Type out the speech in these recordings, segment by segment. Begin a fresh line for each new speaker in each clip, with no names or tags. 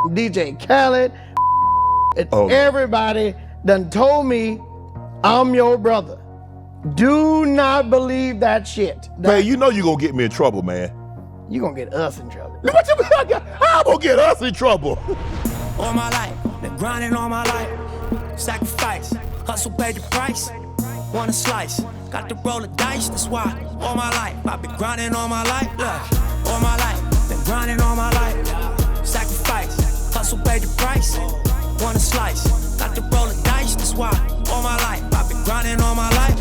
DJ Khaled, and everybody done told me I'm your brother. Do not believe that shit.
Man, you know you gonna get me in trouble, man.
You gonna get us in trouble.
What you mean? How gonna get us in trouble?
All my life, been grinding all my life. Sacrifice, hustle paid the price. Want a slice, got to roll the dice, that's why. All my life, I've been grinding all my life. Look, all my life, been grinding all my life. Sacrifice, hustle paid the price. Want a slice, got to roll the dice, that's why. All my life, I've been grinding all my life.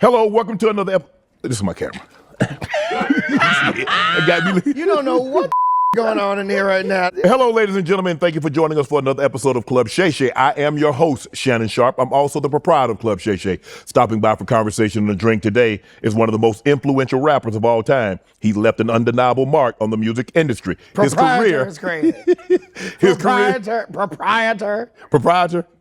Hello, welcome to another episode. This is my camera.
You don't know what going on in here right now.
Hello, ladies and gentlemen. Thank you for joining us for another episode of Club Shay. I am your host, Shannon Sharpe. I'm also the proprietor of Club Shay. Stopping by for conversation and a drink today is one of the most influential rappers of all time. He left an undeniable mark on the music industry.
Proprietor is crazy.
His Proprietor?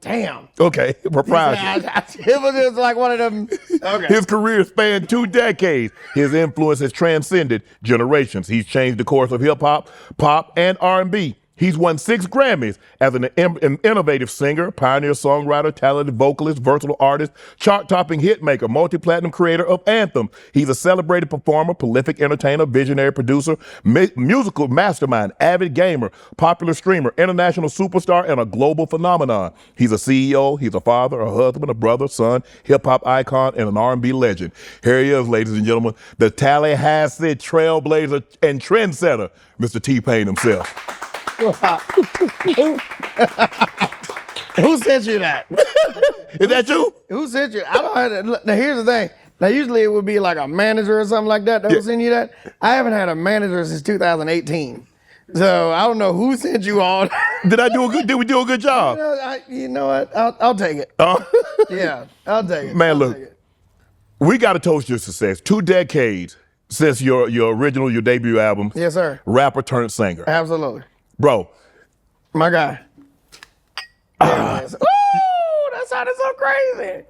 Damn.
Okay, proprietor.
It was just like one of them. Okay.
His career spanned 2 decades. His influence has transcended generations. He's changed the course of hip hop, pop, and R&B. He's won 6 Grammys as an innovative singer, pioneer songwriter, talented vocalist, versatile artist, chart-topping hitmaker, multi-platinum creator of anthems. He's a celebrated performer, prolific entertainer, visionary producer, musical mastermind, avid gamer, popular streamer, international superstar, and a global phenomenon. He's a CEO, he's a father, a husband, a brother, son, hip-hop icon, and an R&B legend. Here he is, ladies and gentlemen, the Tallahassee trailblazer and trendsetter, Mr. TPain himself.
Who sent you that?
Is that you?
Who sent you? I don't have to, now here's the thing. Now usually it would be like a manager or something like that would send you that. I haven't had a manager since 2018. So I don't know who sent you on.
Did we do a good job?
You know what? I'll take it. Yeah, I'll take it.
Man, look, we got to toast your success. 2 decades since your debut album.
Yes, sir.
Rapper turned singer.
Absolutely.
Bro.
My guy. Ooh, that sounded so crazy.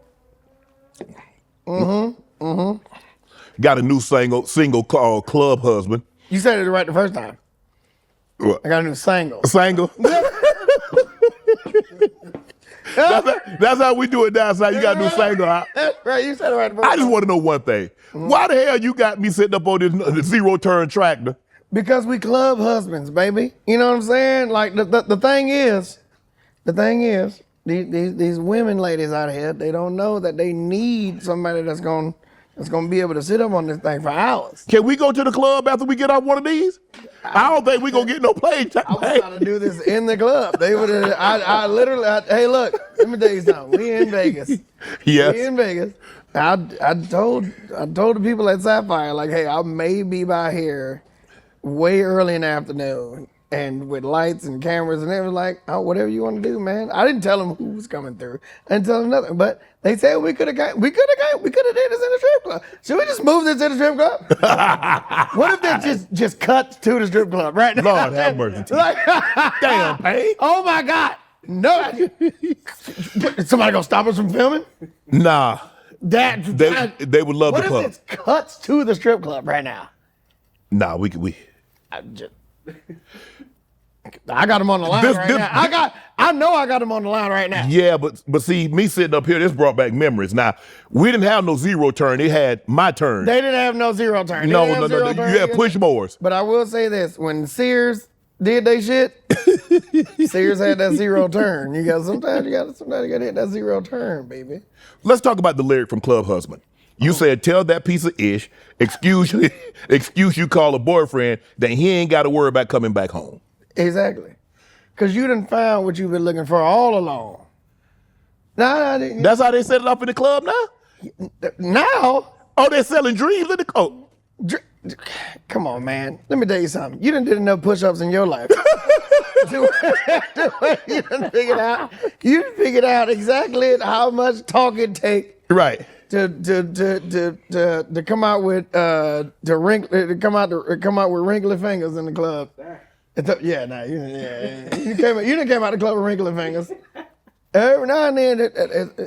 Got a new single called Club Husband.
You said it right the first time.
What?
I got a new single.
Single? That's how we do it down south. You got a new single out.
Right, you said it right the first time.
I just want to know one thing. Why the hell you got me sitting up on this zero-turn tractor?
Because we club husbands, baby. You know what I'm saying? Like the thing is, these women ladies out here, they don't know that they need somebody that's gonna be able to sit up on this thing for hours.
Can we go to the club after we get off one of these? I don't think we gonna get no play time.
I was trying to do this in the club. They would have. I literally. Hey, look. Let me tell you something. We in Vegas.
Yes.
We in Vegas. I told the people at Sapphire, like, hey, I may be by here way early in the afternoon and with lights and cameras, and they were like, oh, whatever you want to do, man. I didn't tell them who was coming through. I didn't tell them nothing, but they said we could have did this in the strip club. Should we just move this to the strip club? What if that just cuts to the strip club right now?
Lord have mercy.
Like,
damn, Payne.
Oh my God. No. Somebody gonna stop us from filming?
Nah. They would love the club.
What if it cuts to the strip club right now?
Nah, we
I got him on the line right now. I know I got him on the line right now.
Yeah, but see, me sitting up here, this brought back memories. Now, we didn't have no zero turn. They had my turn.
They didn't have no zero turn.
No. You had push boards.
But I will say this: when Sears did they shit, Sears had that zero turn. Sometimes you gotta hit that zero turn, baby.
Let's talk about the lyric from Club Husband. You said, tell that piece of ish, excuse you call a boyfriend, then he ain't got to worry about coming back home.
Exactly. Because you done found what you've been looking for all along.
That's how they set it up in the club now?
Now?
Oh, they're selling dreams in the club.
Come on, man. Let me tell you something. You done did enough push-ups in your life. You done figured out exactly how much talk it takes.
Right.
To come out with wrinkly fingers in the club. You didn't came out the club with wrinkly fingers. Every now and then,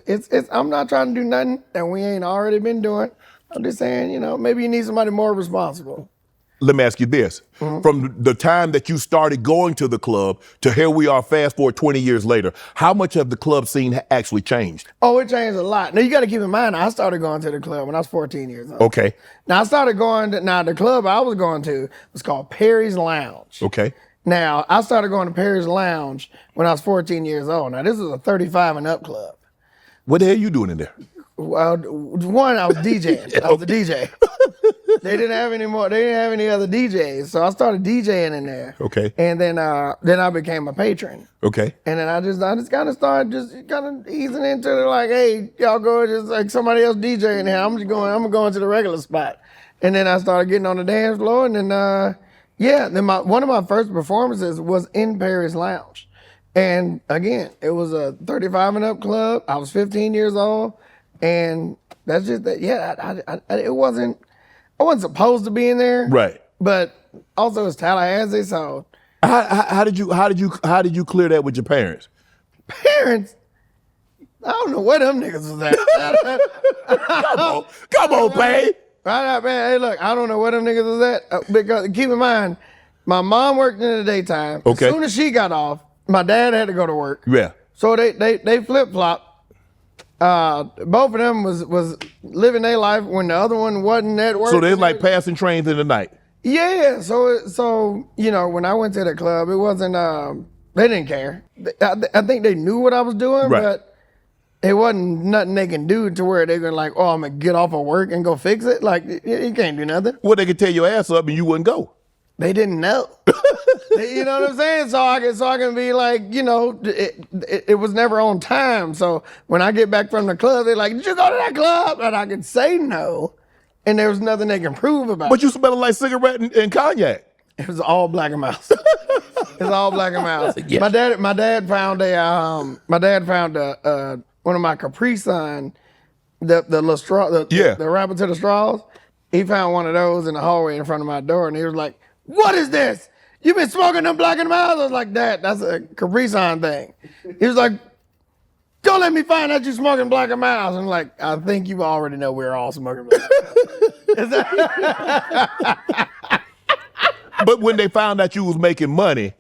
it's I'm not trying to do nothing that we ain't already been doing. I'm just saying, maybe you need somebody more responsible.
let me ask you this. From the time that you started going to the club to here we are, fast forward 20 years later, how much of the club scene actually changed?
Oh, it changed a lot. Now, you got to keep in mind, I started going to the club when I was 14 years old.
Okay.
Now, I started going to, the club I was going to was called Perry's Lounge.
Okay.
Now, I started going to Perry's Lounge when I was 14 years old. Now, this is a 35 and up club.
What the hell you doing in there?
Well, one, I was DJing. I was a DJ. They didn't have any more. They didn't have any other DJs, so I started DJing in there.
Okay.
And then I became a patron.
Okay.
And then I just kind of started just kind of easing into it, like, hey, y'all go just like somebody else DJing here. I'm going to the regular spot. And then I started getting on the dance floor, and then then one of my first performances was in Paris Lounge. And again, it was a 35 and up club. I was 15 years old, and that's just that. Yeah, it wasn't. I wasn't supposed to be in there,
Right.
But also it's Tallahassee, so
How did you clear that with your parents?
parents. I don't know where them niggas was at.
Come on, Pay.
Right, man. Hey, look, I don't know where them niggas was at because keep in mind, my mom worked in the daytime.
Okay.
As soon as she got off, my dad had to go to work.
Yeah.
So they flip flop. Both of them was living their life when the other one wasn't at work.
So they're like passing trains in the night.
Yeah. So when I went to the club, it wasn't. They didn't care. I think they knew what I was doing,
Right.
but it wasn't nothing they can do to where they're gonna like, oh, I'm gonna get off of work and go fix it. Like you can't do nothing.
Well, they could tear your ass up and you wouldn't go.
They didn't know. You know what I'm saying? So I can be like, it was never on time. So when I get back from the club, they're like, did you go to that club? And I could say no, and there was nothing they can prove about
But
it.
you smell like cigarette and cognac.
It was all Black and Mouse. It's all Black and Mouse.
Yeah.
My dad found one of my Capri Sun, the little straw, the wrapper to the straws. He found one of those in the hallway in front of my door, and he was like, what is this? You been smoking them Black and Miles? I was like, Dad, that's a Capri Sun thing. He was like, don't let me find out you smoking Black and Miles. I'm like, I think you already know we're all smoking Black and Miles.
But when they found out you was making money.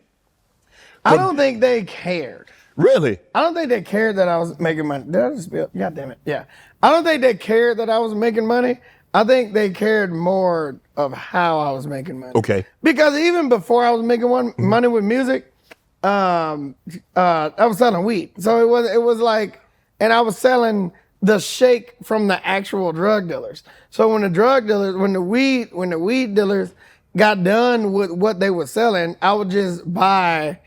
I don't think they cared.
Really?
I don't think they cared that I was making money. Did I just spill? God damn it. Yeah. I don't think they cared that I was making money. I think they cared more of how I was making money.
Okay.
Because even before I was making money with music, I was selling weed. So it was like, and I was selling the shake from the actual drug dealers. So when the weed dealers got done with what they were selling, I would just buy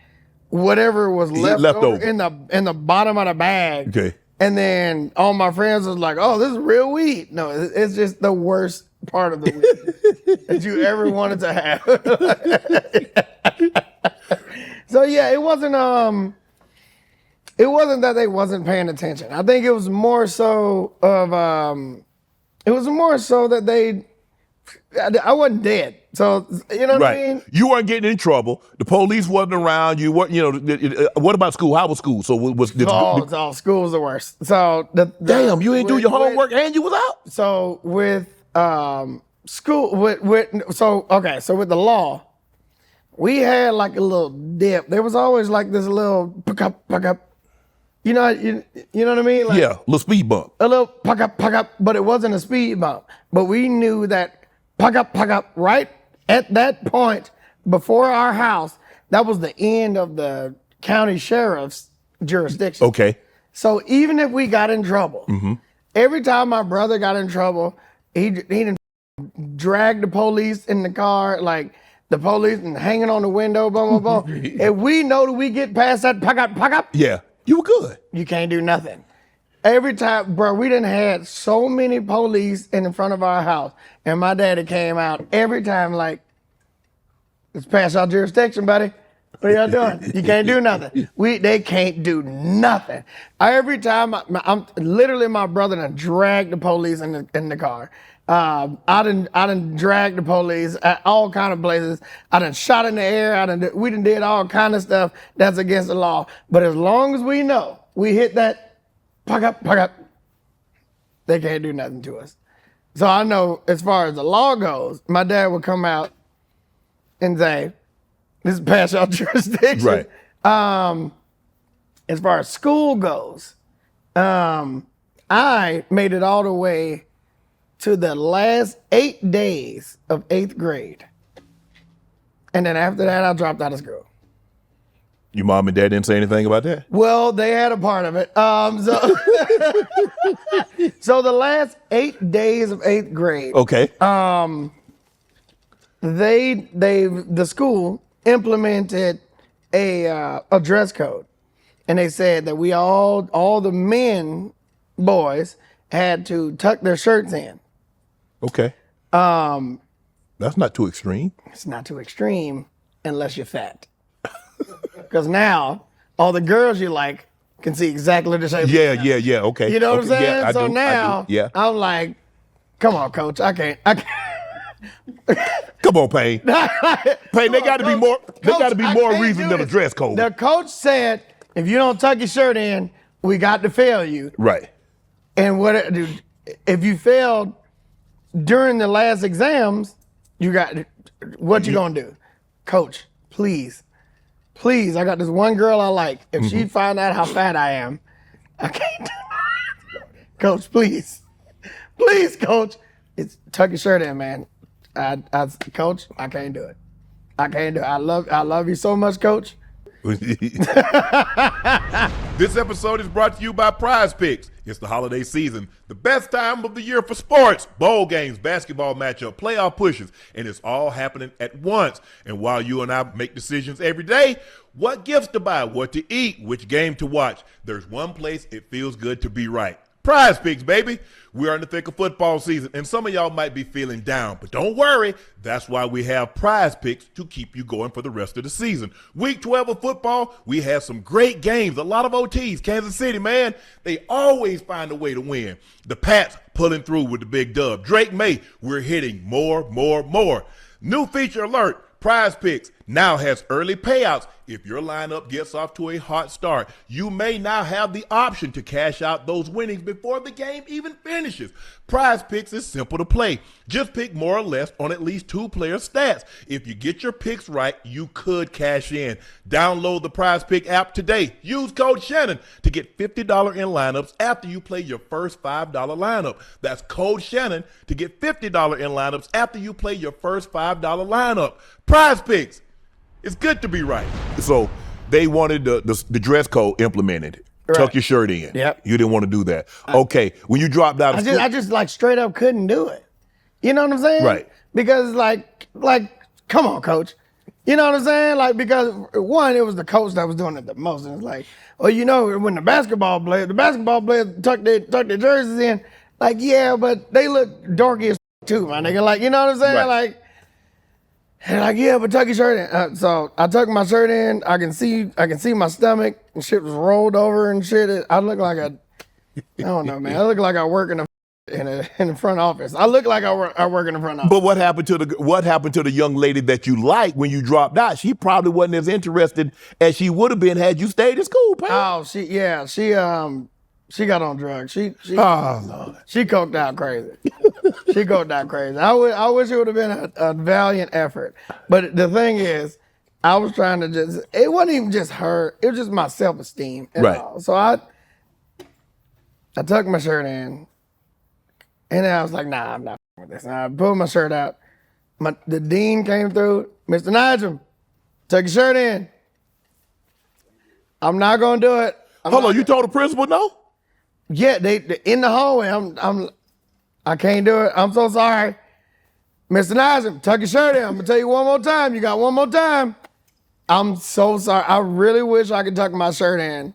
whatever was left over in the bottom of the bag.
Okay.
And then all my friends was like, oh, this is real weed. No, it's just the worst part of the weed that you ever wanted to have. So yeah, it wasn't that they wasn't paying attention. I think it was more so that I wasn't dead. So, you know what I mean?
You weren't getting in trouble. The police wasn't around. You weren't, what about school? How was school? So
School's the worst. So
damn, you didn't do your homework and you was out?
So with school, with the law, we had like a little dip. There was always like this little puck up. You know what I mean? Like,
yeah, little speed bump.
A little puck up, but it wasn't a speed bump. But we knew that puck up, right at that point before our house, that was the end of the county sheriff's jurisdiction.
Okay.
So even if we got in trouble, every time my brother got in trouble, he didn't drag the police in the car, like the police and hanging on the window, blah, blah, blah. If we know that we get past that puck up,
yeah, you were good.
You can't do nothing. Every time, bro, we done had so many police in front of our house, and my daddy came out every time like, it's past our jurisdiction, buddy. What y'all doing? You can't do nothing. They can't do nothing. Every time, my brother done dragged the police in the car. I done dragged the police at all kind of places. I done shot in the air. We done did all kind of stuff that's against the law. But as long as we know we hit that puck up, they can't do nothing to us. So I know as far as the law goes, my dad would come out and say, this is past your jurisdiction.
Right.
As far as school goes, I made it all the way to the last 8 days of 8th grade. And then after that, I dropped out of school.
Your mom and dad didn't say anything about that?
Well, they had a part of it. So the last 8 days of 8th grade,
Okay.
the school implemented a dress code, and they said that we all the boys had to tuck their shirts in.
Okay. That's not too extreme.
It's not too extreme unless you're fat, because now all the girls you like can see exactly the shape.
Yeah. Okay.
You know what I'm
Okay,
saying?
yeah, I
So
do,
now
yeah.
I'm like, come on, coach, I can't.
Come on, Pain. Pain, they got to be more. They got to be more reason than a dress code.
The coach said, if you don't tuck your shirt in, we got to fail you.
Right.
And if you failed during the last exams, what you gonna do? Coach, please, I got this one girl I like. If she find out how fat I am, I can't do it. Coach, please, coach, tuck your shirt in, man. Coach, I can't do it. I can't do it. I love you so much, coach.
This episode is brought to you by Prize Picks. It's the holiday season, the best time of the year for sports, bowl games, basketball matchup, playoff pushes, and it's all happening at once. And while you and I make decisions every day, what gifts to buy, what to eat, which game to watch, there's one place it feels good to be right. Prize Picks, baby. We are in the thick of football season, and some of y'all might be feeling down, but don't worry. That's why we have Prize Picks to keep you going for the rest of the season. Week 12 of football, we have some great games, a lot of OTs. Kansas City, man, they always find a way to win. The Pats pulling through with the big dub. Drake May, we're hitting more. New feature alert. Prize Picks now has early payouts. If your lineup gets off to a hot start, you may now have the option to cash out those winnings before the game even finishes. Prize Picks is simple to play. Just pick more or less on at least 2 player stats. If you get your picks right, you could cash in. Download the Prize Pick app today. Use code Shannon to get $50 in lineups after you play your first $5 lineup. That's code Shannon to get $50 in lineups after you play your first $5 lineup. Prize Picks. It's good to be right. So they wanted the dress code implemented. Right. Tuck your shirt in.
Yep.
You didn't want to do that. Okay. When you dropped out of school.
I just like straight up couldn't do it. You know what I'm saying?
Right.
Because like, come on, coach. You know what I'm saying? Like, because one, it was the coach that was doing it the most. And it's like, well, you know, when the basketball players tuck their jerseys in, like, yeah, but they look dorky as too, my nigga. Like, you know what I'm saying?
Right.
Like, yeah, but tuck your shirt in. So I tucked my shirt in. I can see my stomach and shit was rolled over and shit. I look like I don't know, man. I look like I work in the front office. I look like I work in the front office.
But what happened to the young lady that you liked when you dropped out? She probably wasn't as interested as she would have been had you stayed in school, pal.
Oh, she got on drugs. She
oh Lord.
She coked out crazy. She coked out crazy. I wish it would have been a valiant effort. But the thing is, I was trying to it wasn't even just her, it was just my self-esteem.
Right.
All. So I tucked my shirt in, and then I was like, nah, I'm not with this. And I pulled my shirt out. The dean came through, Mr. Nigel, tuck your shirt in. I'm not gonna do it.
Hold on, you told the principal no?
Yeah, they in the hallway. I can't do it. I'm so sorry. Mr. Nigel, tuck your shirt in. I'm gonna tell you one more time. You got one more time. I'm so sorry. I really wish I could tuck my shirt in.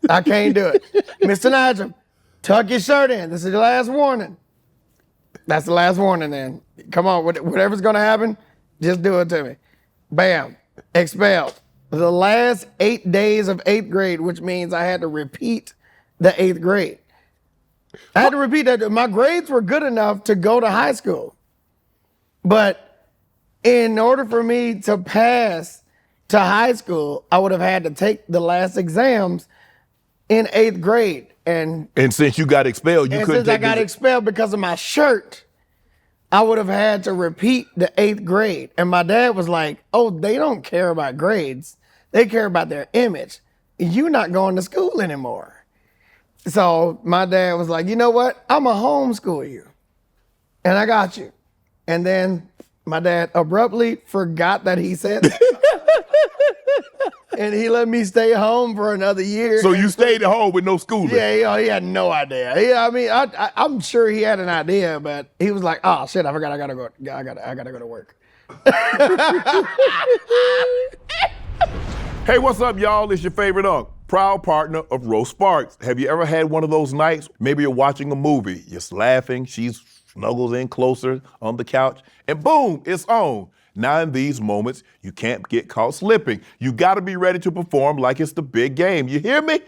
I can't do it. Mr. Nigel, tuck your shirt in. This is the last warning. That's the last warning then. Come on, whatever's gonna happen, just do it to me. Bam, expelled. The last 8 days of 8th grade, which means I had to repeat the 8th grade. I had to repeat that. My grades were good enough to go to high school. But in order for me to pass to high school, I would have had to take the last exams in 8th grade. And
since you got expelled, you couldn't
since I got expelled because of my shirt, I would have had to repeat the 8th grade. And my dad was like, oh, they don't care about grades. They care about their image. You're not going to school anymore. So my dad was like, you know what? I'm going to homeschool you. And I got you. And then my dad abruptly forgot that he said that. And he let me stay home for another year.
So you stayed at home with no schooling?
Yeah, he had no idea. Yeah, I mean, I'm sure he had an idea, but he was like, "Oh shit, I forgot. I gotta go. I gotta go to work."
Hey, what's up, y'all? It's your favorite unk, proud partner of Rose Sparks. Have you ever had one of those nights? Maybe you're watching a movie, you're laughing, she snuggles in closer on the couch, and boom, it's on. Now in these moments, you can't get caught slipping. You gotta be ready to perform like it's the big game. You hear me?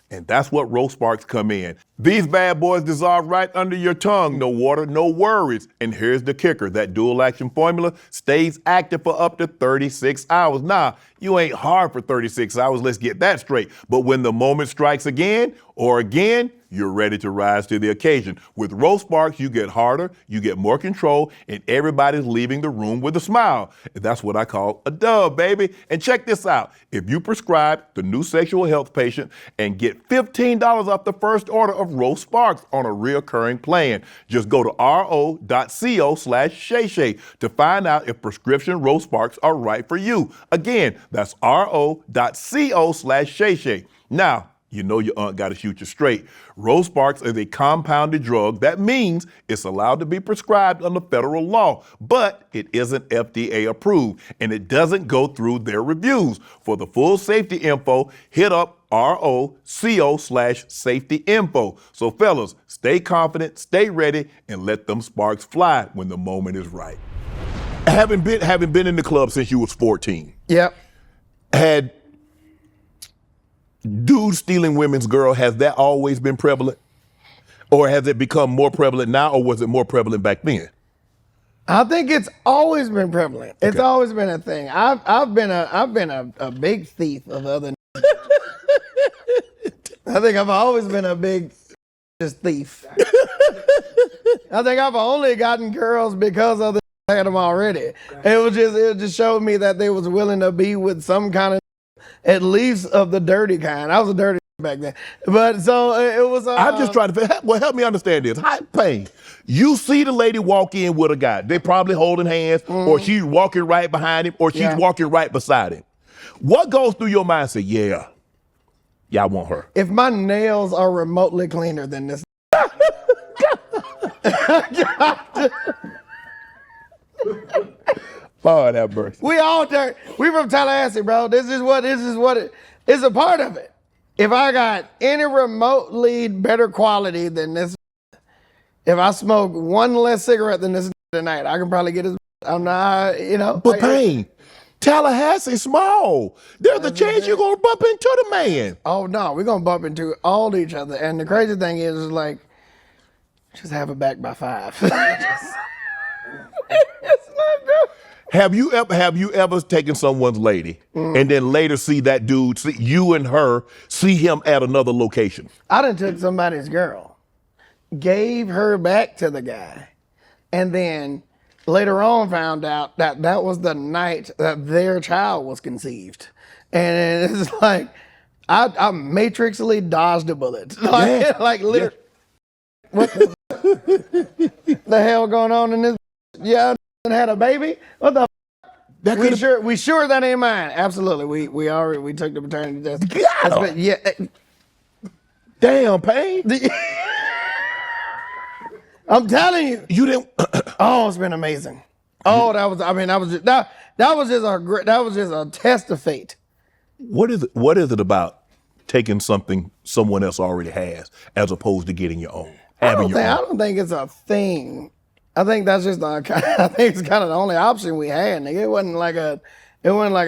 And that's what Rose Sparks come in. These bad boys dissolve right under your tongue. No water, no worries. And here's the kicker. That dual action formula stays active for up to 36 hours. Nah, you ain't hard for 36 hours. Let's get that straight. But when the moment strikes again, you're ready to rise to the occasion. With Rose Sparks, you get harder, you get more control, and everybody's leaving the room with a smile. That's what I call a dub, baby. And check this out. If you prescribe the new sexual health patient and get $15 off the first order of Rose Sparks on a reoccurring plan, just go to ro.co/Shay to find out if prescription Rose Sparks are right for you. Again, that's ro.co/Shay. Now, you know your aunt got to shoot you straight. Rose Sparks is a compounded drug. That means it's allowed to be prescribed under federal law, but it isn't FDA approved, and it doesn't go through their reviews. For the full safety info, hit up ro.co/safety info. So fellas, stay confident, stay ready, and let them sparks fly when the moment is right. Having been in the club since you was 14.
Yep.
Had dudes stealing women's girl, has that always been prevalent? Or has it become more prevalent now, or was it more prevalent back then?
I think it's always been prevalent. It's always been a thing. I've been a big thief of other. I think I've always been a big just thief. I think I've only gotten girls because others had them already. It just showed me that they was willing to be with some kind of, at least of the dirty kind. I was a dirty back then. But so it was.
I'm just trying to, well, help me understand this. Pain. You see the lady walk in with a guy. They probably holding hands, or she's walking right behind him, or she's walking right beside him. What goes through your mind? Say, yeah, I want her.
If my nails are remotely cleaner than this.
Lord have mercy.
We all dirt. We from Tallahassee, bro. This is what it's a part of it. If I got any remotely better quality than this, if I smoke one less cigarette than this tonight, I can probably get this. I'm not,
But Pain, Tallahassee small. There's a chance you're gonna bump into the man.
Oh no, we're gonna bump into all each other. And the crazy thing is like, just have it back by 5. It's not good.
Have you ever taken someone's lady and then later see that dude, see you and her, see him at another location?
I done took somebody's girl, gave her back to the guy, and then later on found out that that was the night that their child was conceived. And it's like, I matrixly dodged a bullet. Like literally, what the hell going on in this? Yeah, had a baby? What the? We sure that ain't mine? Absolutely. We took the paternity test. Yeah.
Damn, Pain.
I'm telling you.
You didn't.
Oh, it's been amazing. Oh, that was just a test of fate.
What is it about taking something someone else already has as opposed to getting your own?
I don't think it's a thing. I think that's just I think it's kind of the only option we had. Nigga. It wasn't like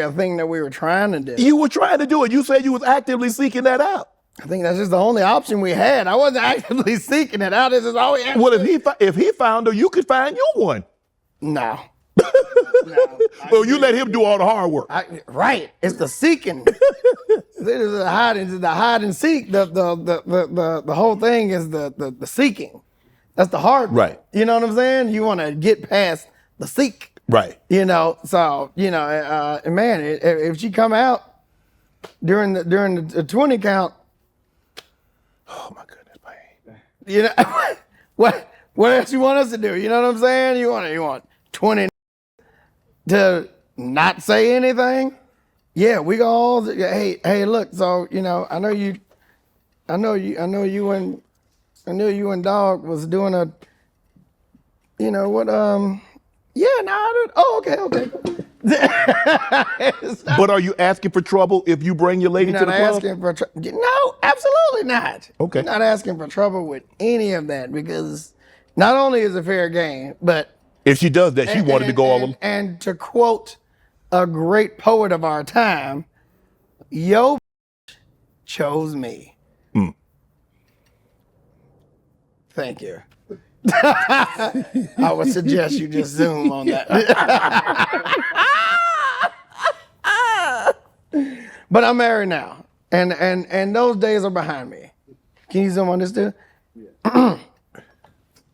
a thing that we were trying to do.
You were trying to do it. You said you was actively seeking that out.
I think that's just the only option we had. I wasn't actively seeking it out. This is all we had.
Well, if he found her, you could find you one.
No.
Well, you let him do all the hard work.
Right. It's the seeking. It's the hide and seek. The whole thing is the seeking. That's the hard one.
Right.
You know what I'm saying? You want to get past the seek.
Right.
You know, so man, if she come out during the 20 count,
Oh my goodness, man.
you know, what else you want us to do? You know what I'm saying? You want 20 to not say anything? Yeah, we go all. Hey, look. So I know you and Dog was doing a. You know what? Yeah, no. Okay.
But are you asking for trouble if you bring your lady
You're
to
not
the club?
asking for trouble. No, absolutely not.
Okay.
Not asking for trouble with any of that because not only is it fair game, but
If she does that, she wanted to go all.
And to quote a great poet of our time, yo chose me. Thank you. I would suggest you just zoom on that. But I'm married now, and those days are behind me. Can you zoom on this too?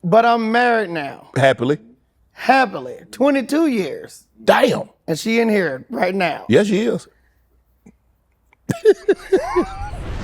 But I'm married now,
Happily.
22 years,
Damn.
and she in here right now.
Yes, she is.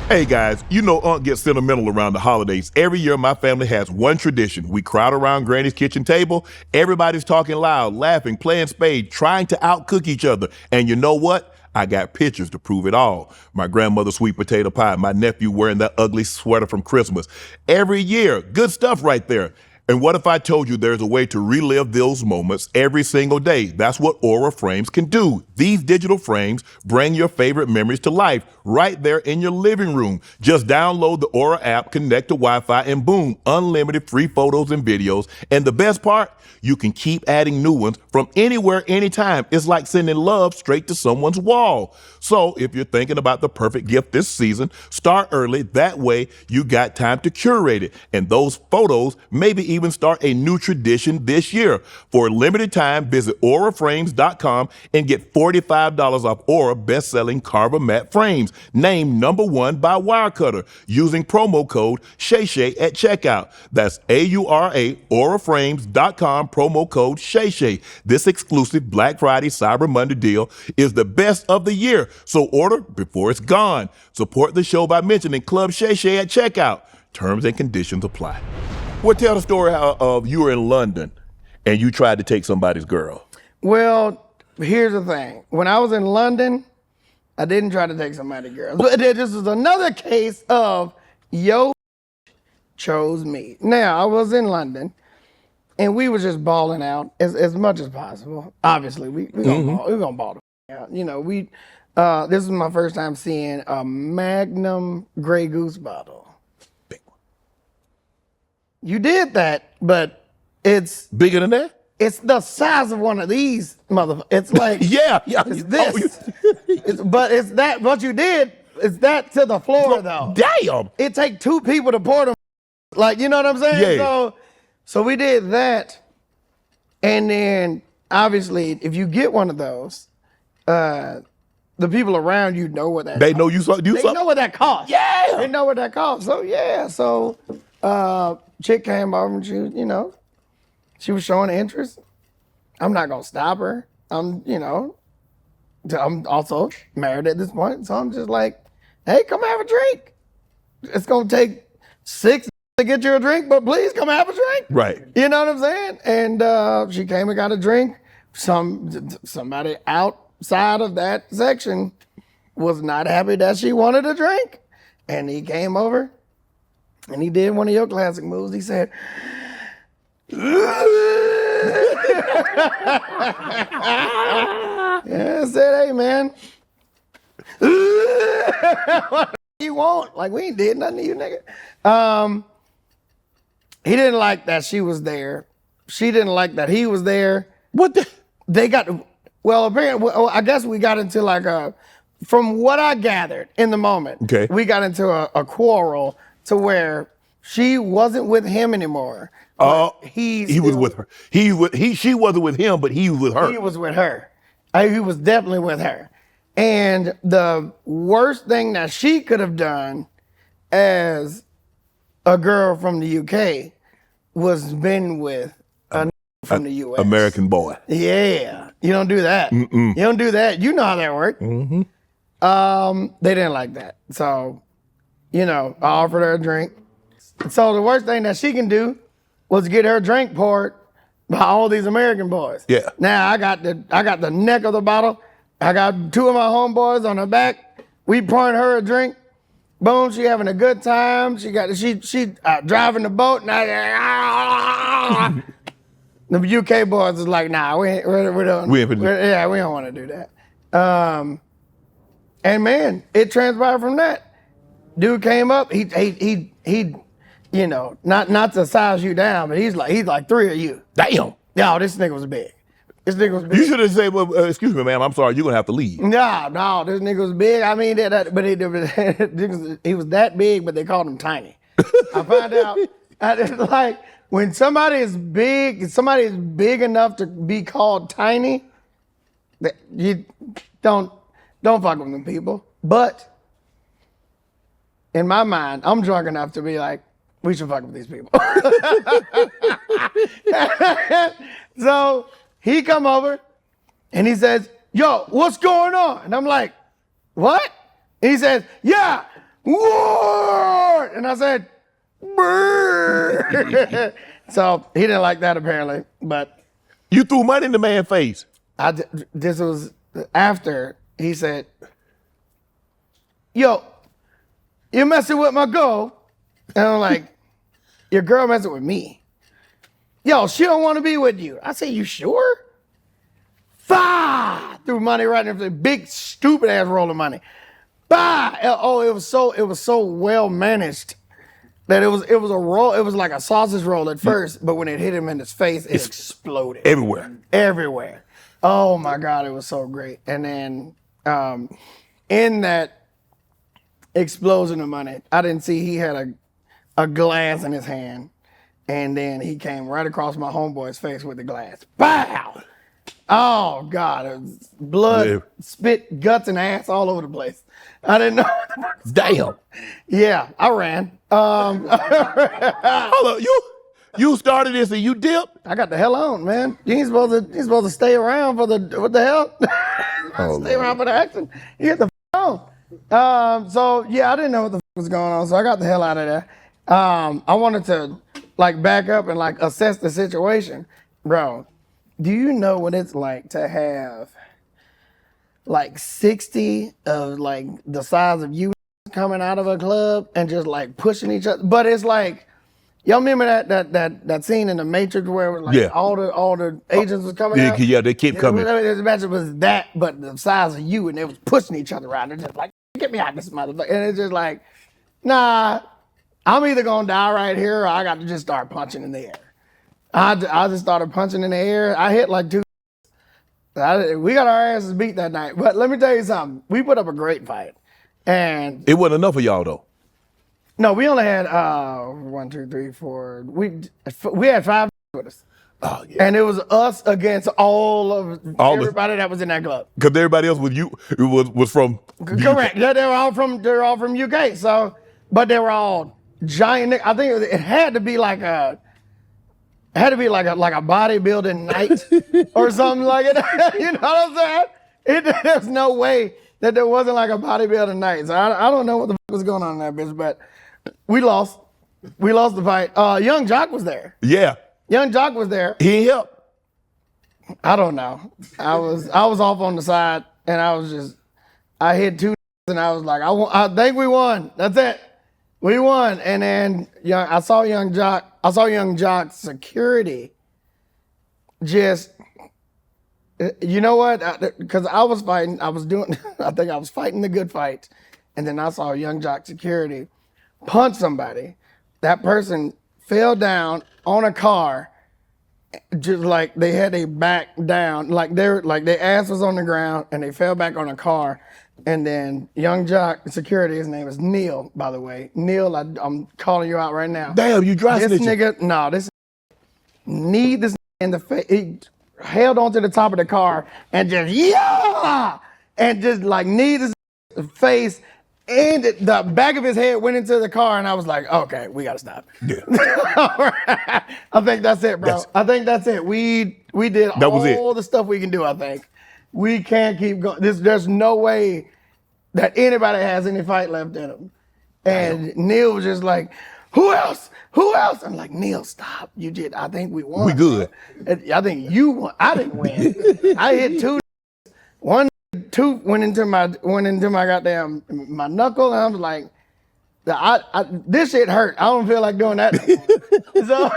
Hey guys, Unc gets sentimental around the holidays. Every year my family has one tradition. We crowd around Granny's kitchen table. Everybody's talking loud, laughing, playing spades, trying to outcook each other. And you know what? I got pictures to prove it all. My grandmother's sweet potato pie, my nephew wearing that ugly sweater from Christmas. Every year, good stuff right there. And what if I told you there's a way to relive those moments every single day? That's what Aura Frames can do. These digital frames bring your favorite memories to life right there in your living room. Just download the Aura app, connect to Wi-Fi, and boom, unlimited free photos and videos. And the best part, you can keep adding new ones from anywhere, anytime. It's like sending love straight to someone's wall. So if you're thinking about the perfect gift this season, start early. That way you got time to curate it. And those photos maybe even start a new tradition this year. For a limited time, visit auraframes.com and get $45 off Aura best-selling Carver matte frames, named #1 by Wirecutter, using promo code Shay at checkout. That's AURA, auraframes.com, promo code Shay. This exclusive Black Friday Cyber Monday deal is the best of the year, so order before it's gone. Support the show by mentioning Club Shay at checkout. Terms and conditions apply. Well, tell the story of you were in London and you tried to take somebody's girl.
Well, here's the thing. When I was in London, I didn't try to take somebody's girl. But this is another case of yo chose me. Now, I was in London, and we were just balling out as much as possible. Obviously, we're gonna ball the out. This is my first time seeing a Magnum Grey Goose bottle.
Big one.
You did that, but it's
Bigger than that?
it's the size of one of these motherfuckers. It's like
Yeah.
it's this. But it's that what you did is that to the floor though.
Damn.
It take two people to pour them. Like, you know what I'm saying?
Yeah.
So we did that. And then obviously if you get one of those, the people around you know what that
They know you saw.
They know what that costs.
Yeah.
They know what that costs. So yeah. So chick came over and she was showing interest. I'm not gonna stop her. I'm also married at this point. So I'm just like, hey, come have a drink. It's gonna take 6 to get you a drink, but please come have a drink.
Right.
You know what I'm saying? And she came and got a drink. Somebody outside of that section was not happy that she wanted a drink. And he came over and he did one of your classic moves. He said, I said, hey man, what you want? Like, we ain't did nothing to you, nigga. He didn't like that she was there. She didn't like that he was there.
What the?
They got, apparently, I guess we got into from what I gathered in the moment,
Okay.
we got into a quarrel to where she wasn't with him anymore.
He was with her. She wasn't with him, but he was with her.
He was with her. He was definitely with her. And the worst thing that she could have done as a girl from the UK was been with a from the U.S.
American boy.
Yeah, you don't do that. You don't do that. You know how that works. They didn't like that, so I offered her a drink. So the worst thing that she can do was get her drink poured by all these American boys.
Yeah.
Now I got the neck of the bottle. I got two of my homeboys on her back. We pouring her a drink. Boom, she having a good time. She driving the boat. And the UK boys is like, nah, we don't want to do that. And man, it transpired from that. Dude came up. He not to size you down, but he's like three of you.
Damn.
Yo, this nigga was big.
You should have said, well, excuse me, ma'am, I'm sorry, you're going to have to leave.
No, this nigga was big. I mean, but he was that big, but they called him tiny. I found out, like, when somebody is big enough to be called tiny, you don't fuck with them people. But in my mind, I'm drunk enough to be like, we should fuck with these people. So he come over and he says, yo, what's going on? And I'm like, what? And he says, yeah, war. And I said, brr. So he didn't like that apparently, but.
You threw money in the man's face.
This was after he said, yo, you messing with my girl? And I'm like, your girl messing with me. Yo, she don't want to be with you. I said, you sure? Bah! Threw money right in the big stupid ass roll of money. Bah! Oh, it was so well managed that it was a roll. It was like a sausage roll at first, but when it hit him in his face, it exploded. Everywhere. Oh my God, it was so great. And then in that explosion of money, I didn't see he had a glass in his hand. And then he came right across my homeboy's face with the glass. Bow! Oh, God. It was blood, spit, guts, and ass all over the place. I didn't know.
Damn.
Yeah, I ran.
Hold on. You started this and you dipped?
I got the hell on, man. You ain't supposed to stay around for what the hell? Stay around for the action. You get the on. So, yeah, I didn't know what the was going on, so I got the hell out of there. I wanted to back up and assess the situation. Bro, do you know what it's like to have 60 of the size of you coming out of a club and just pushing each other? But it's like, y'all remember that scene in The Matrix where all the agents was coming out?
Yeah, they keep coming.
Imagine it was that, but the size of you, and they was pushing each other around. They're just like, get me out of this motherfucker. And it's just like, nah, I'm either gonna die right here or I got to just start punching in the air. I just started punching in the air. I hit two. We got our asses beat that night. But let me tell you something. We put up a great fight. And
it wasn't enough of y'all though.
No, we only had 1, 2, 3, 4. We had 5 with us.
Oh yeah.
And it was us against all everybody that was in that club.
Because everybody else was from
correct. Yeah, they're all from UK. So, but they were all giant. I think it had to be like a bodybuilding night or something like it. You know what I'm saying? There's no way that there wasn't a bodybuilding night. So I don't know what the fuck was going on in that bitch, but we lost. We lost the fight. Young Jock was there.
Yeah.
Young Jock was there.
He ain't help.
I don't know. I was off on the side and I hit 2 and I was like, I think we won. That's it. We won. And then I saw Young Jock's security just, you know what? Because I was fighting. I think I was fighting the good fight. And then I saw Young Jock security punch somebody. That person fell down on a car, just they had their back down, their ass was on the ground and they fell back on a car. And then Young Jock security, his name is Neil, by the way. Neil, I'm calling you out right now.
Damn, you dry
This
snitching.
nigga, no, this in the face. He held onto the top of the car and just, yeah! And just knee this face And the back of his head went into the car, and I was like, okay, we gotta stop.
Yeah.
All right. I think that's it, bro. I think that's it. We did all the stuff we can do, I think. We can't keep going. There's no way that anybody has any fight left in them. And Neil was just like, who else? Who else? I'm like, Neil, stop. You did. I think we won.
We good.
I think you won. I didn't win. I hit two went into my goddamn my knuckle, and I was like, this shit hurt. I don't feel like doing that anymore. So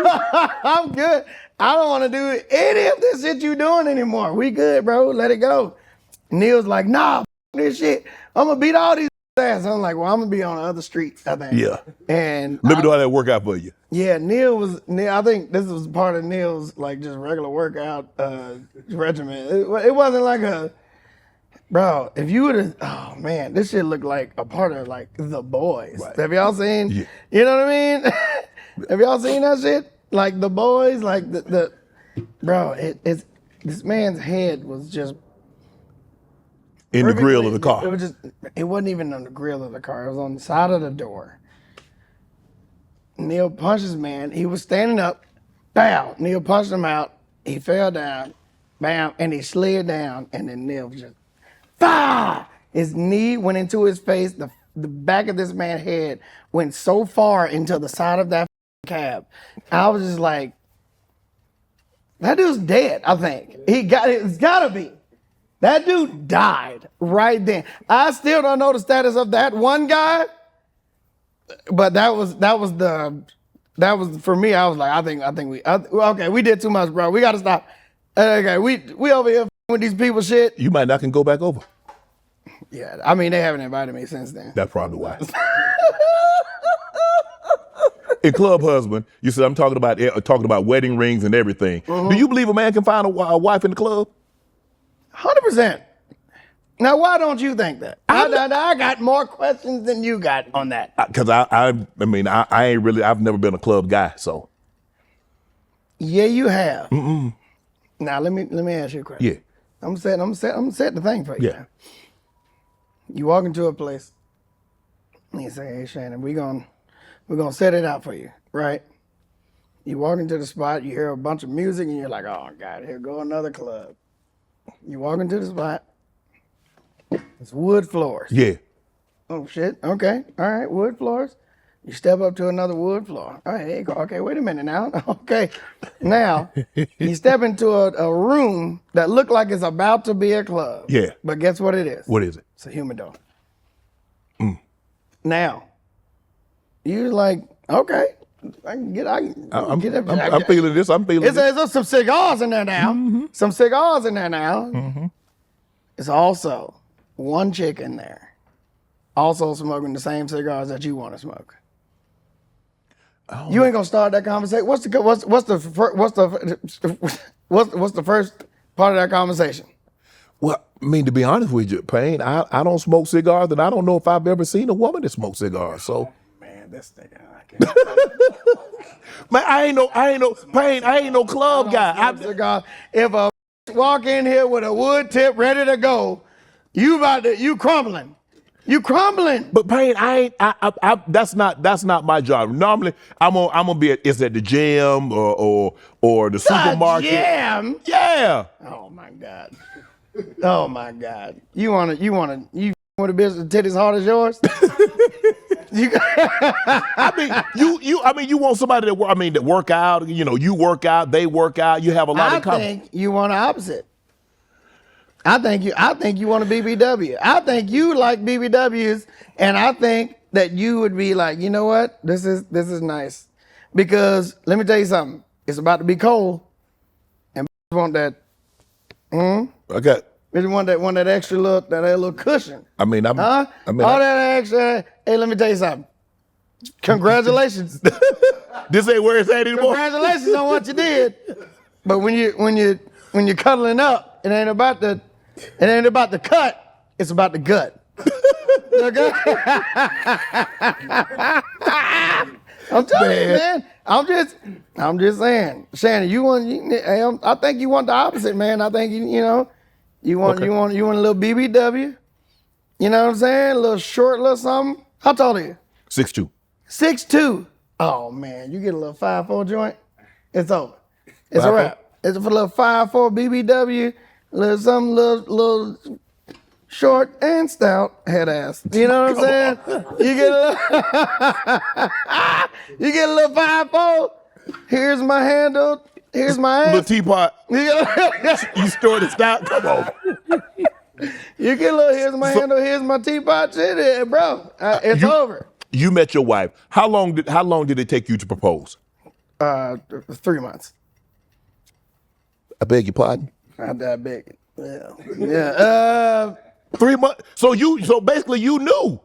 I'm good. I don't want to do any of this shit you doing anymore. We good, bro. Let it go. Neil's like, nah, this shit. I'm gonna beat all these ass. I'm like, well, I'm gonna be on the other streets, I think.
Yeah.
And
let me know how that work out for you.
Yeah, Neil. I think this was part of Neil's like just regular workout regimen. It wasn't like a. Bro, if you would have, oh man, this shit looked like a part of like The Boys. Right. Have y'all seen? Yeah. You know what I mean? Have y'all seen that shit? Like The Boys, like the bro, it's this man's head was just
in the grill of the car.
It wasn't even on the grill of the car. It was on the side of the door. Neil punched his man. He was standing up. Bow. Neil punched him out. He fell down. Bam. And he slid down. And then Neil just. Bah! His knee went into his face. The back of this man's head went so far into the side of that cab. I was just like, that dude's dead, I think. It's gotta be. That dude died right then. I still don't know the status of that one guy, but that was for me. I was like, I think okay, we did too much, bro. We gotta stop. Okay, we over here with these people shit.
You might not can go back over.
Yeah, I mean, they haven't invited me since then.
That's probably why. In Club Husband, you said I'm talking about wedding rings and everything. Mm-hmm. Do you believe a man can find a wife in the club?
100%. Now, why don't you think that? I got more questions than you got on that.
Because I ain't really. I've never been a club guy, so.
Yeah, you have. Mm-mm. Now let me ask you a question.
Yeah.
I'm setting the thing for you. Yeah. You walk into a place, and you say, "Hey, Shannon, we're gonna set it out for you, right?" You walk into the spot, you hear a bunch of music, and you're like, "Oh God, here go another club." You walk into the spot, it's wood floors.
Yeah.
Oh shit. Okay. All right. Wood floors. You step up to another wood floor. All right. Okay. Wait a minute now. Okay. Now you step into a room that looked like it's about to be a club.
Yeah.
But guess what it is?
What is it?
It's a humidor. Now you're like, okay, I'm
feeling this. I'm feeling this.
There's some cigars in there now. Mm-hmm. Some cigars in there now. Mm-hmm. It's also one chick in there, also smoking the same cigars that you want to smoke. Oh. You ain't gonna start that conversation. What's the first part of that conversation?
Well, I mean, to be honest with you, Pain, I don't smoke cigars, and I don't know if I've ever seen a woman that smokes cigars. So,
man, this thing.
Man, I ain't no Pain. I ain't no club guy.
If a walk in here with a wood tip ready to go, you crumbling. You crumbling.
But Pain, that's not my job. Normally, I'm gonna be it's at the gym or the supermarket.
Gym?
Yeah.
Oh my God. Oh my God. You want a business tit as hard as yours?
you want somebody that work out. You know, you work out, they work out. You have a lot in common.
I think you want the opposite. I think you want a BBW. I think you like BBWs, and I think that you would be like, you know what? This is nice, because let me tell you something. It's about to be cold, and want that.
Okay.
They want that extra little cushion.
I mean,
all that extra. Hey, let me tell you something. Congratulations.
This ain't where it's at anymore.
Congratulations on what you did. But when you're cuddling up, it ain't about the cut. It's about the gut. Okay? I'm telling you, man. I'm just saying, Shannon. I think you want the opposite, man. I think you want a little BBW. You know what I'm saying? A little short, little something. How tall are you?
6'2".
6'2". Oh man, you get a little 5'4" joint, it's over. It's a
5'4"?
wrap. It's for a little 5'4" BBW, little something, little short and stout head ass. You know what I'm saying? You get a little 5'4". Here's my handle. Here's my ass.
Little teapot. You stored it stout. Come on.
You get a little. Here's my handle. Here's my teapot. Shit, bro. It's over.
You met your wife. How long did it take you to propose?
3 months.
I beg your pardon.
Not that big. Yeah.
3 months. So basically you knew.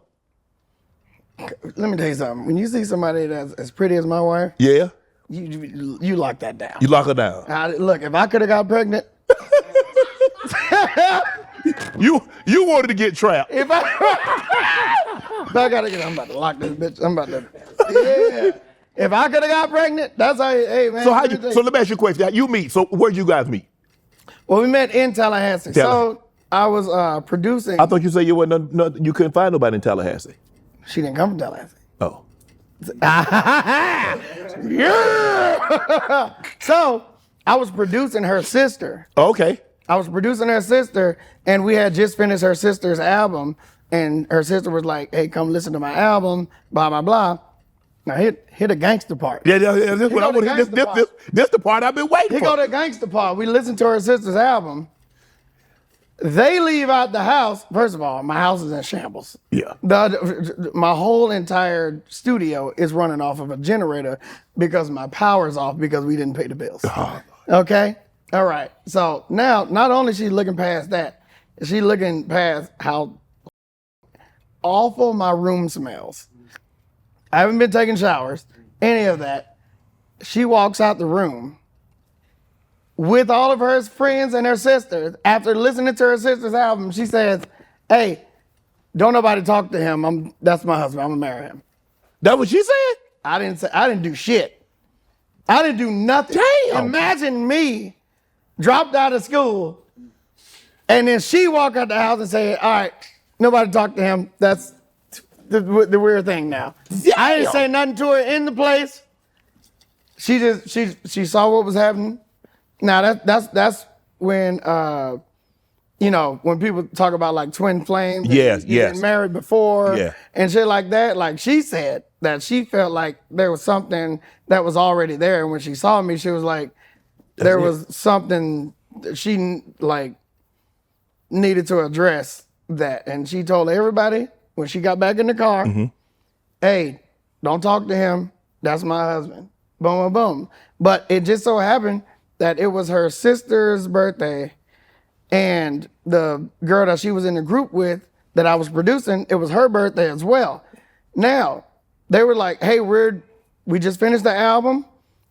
Let me tell you something. When you see somebody that's as pretty as my wife,
Yeah.
you lock that down.
You lock her down.
Look, if I could have got pregnant,
You wanted to get trapped.
if I gotta get, I'm about to lock this bitch. I'm about to. Yeah. If I could have got pregnant, that's how. Hey man.
So let me ask you a question. How you meet? So where'd you guys meet?
Well, we met in Tallahassee. So I was producing.
I thought you said you you couldn't find nobody in Tallahassee.
She didn't come from Tallahassee.
Oh.
Yeah. So I was producing her sister.
Okay.
I was producing her sister, and we had just finished her sister's album, and her sister was like, "Hey, come listen to my album, blah blah blah." Now hit a gangster part.
Yeah. This what I want to hear. This the part I've been waiting
Here
for.
go the gangster part. We listened to her sister's album. They leave out the house. First of all, my house is in shambles.
Yeah.
My whole entire studio is running off of a generator because my power's off because we didn't pay the bills. Okay? All right. So now, not only is she looking past that, she looking past how awful my room smells. I haven't been taking showers, any of that. She walks out the room with all of her friends and her sisters. After listening to her sister's album, she says, "Hey, don't nobody talk to him. That's my husband. I'm gonna marry him."
That what she said?
I didn't do shit. I didn't do nothing.
Damn.
Imagine me dropped out of school and then she walk out the house and say, "All right, nobody talk to him. That's the weird thing now."
Damn.
I didn't say nothing to her in the place. She saw what was happening. Now that's when when people talk about like twin flames.
Yes,
you been married before,
Yeah.
and shit like that. Like she said that she felt like there was something that was already there, and when she saw me, she was like, there was something that she like needed to address that, and she told everybody when she got back in the car, "Hey, don't talk to him. That's my husband." Boom, boom, boom. But it just so happened that it was her sister's birthday, and the girl that she was in the group with that I was producing, it was her birthday as well. Now, they were like, "Hey, we just finished the album.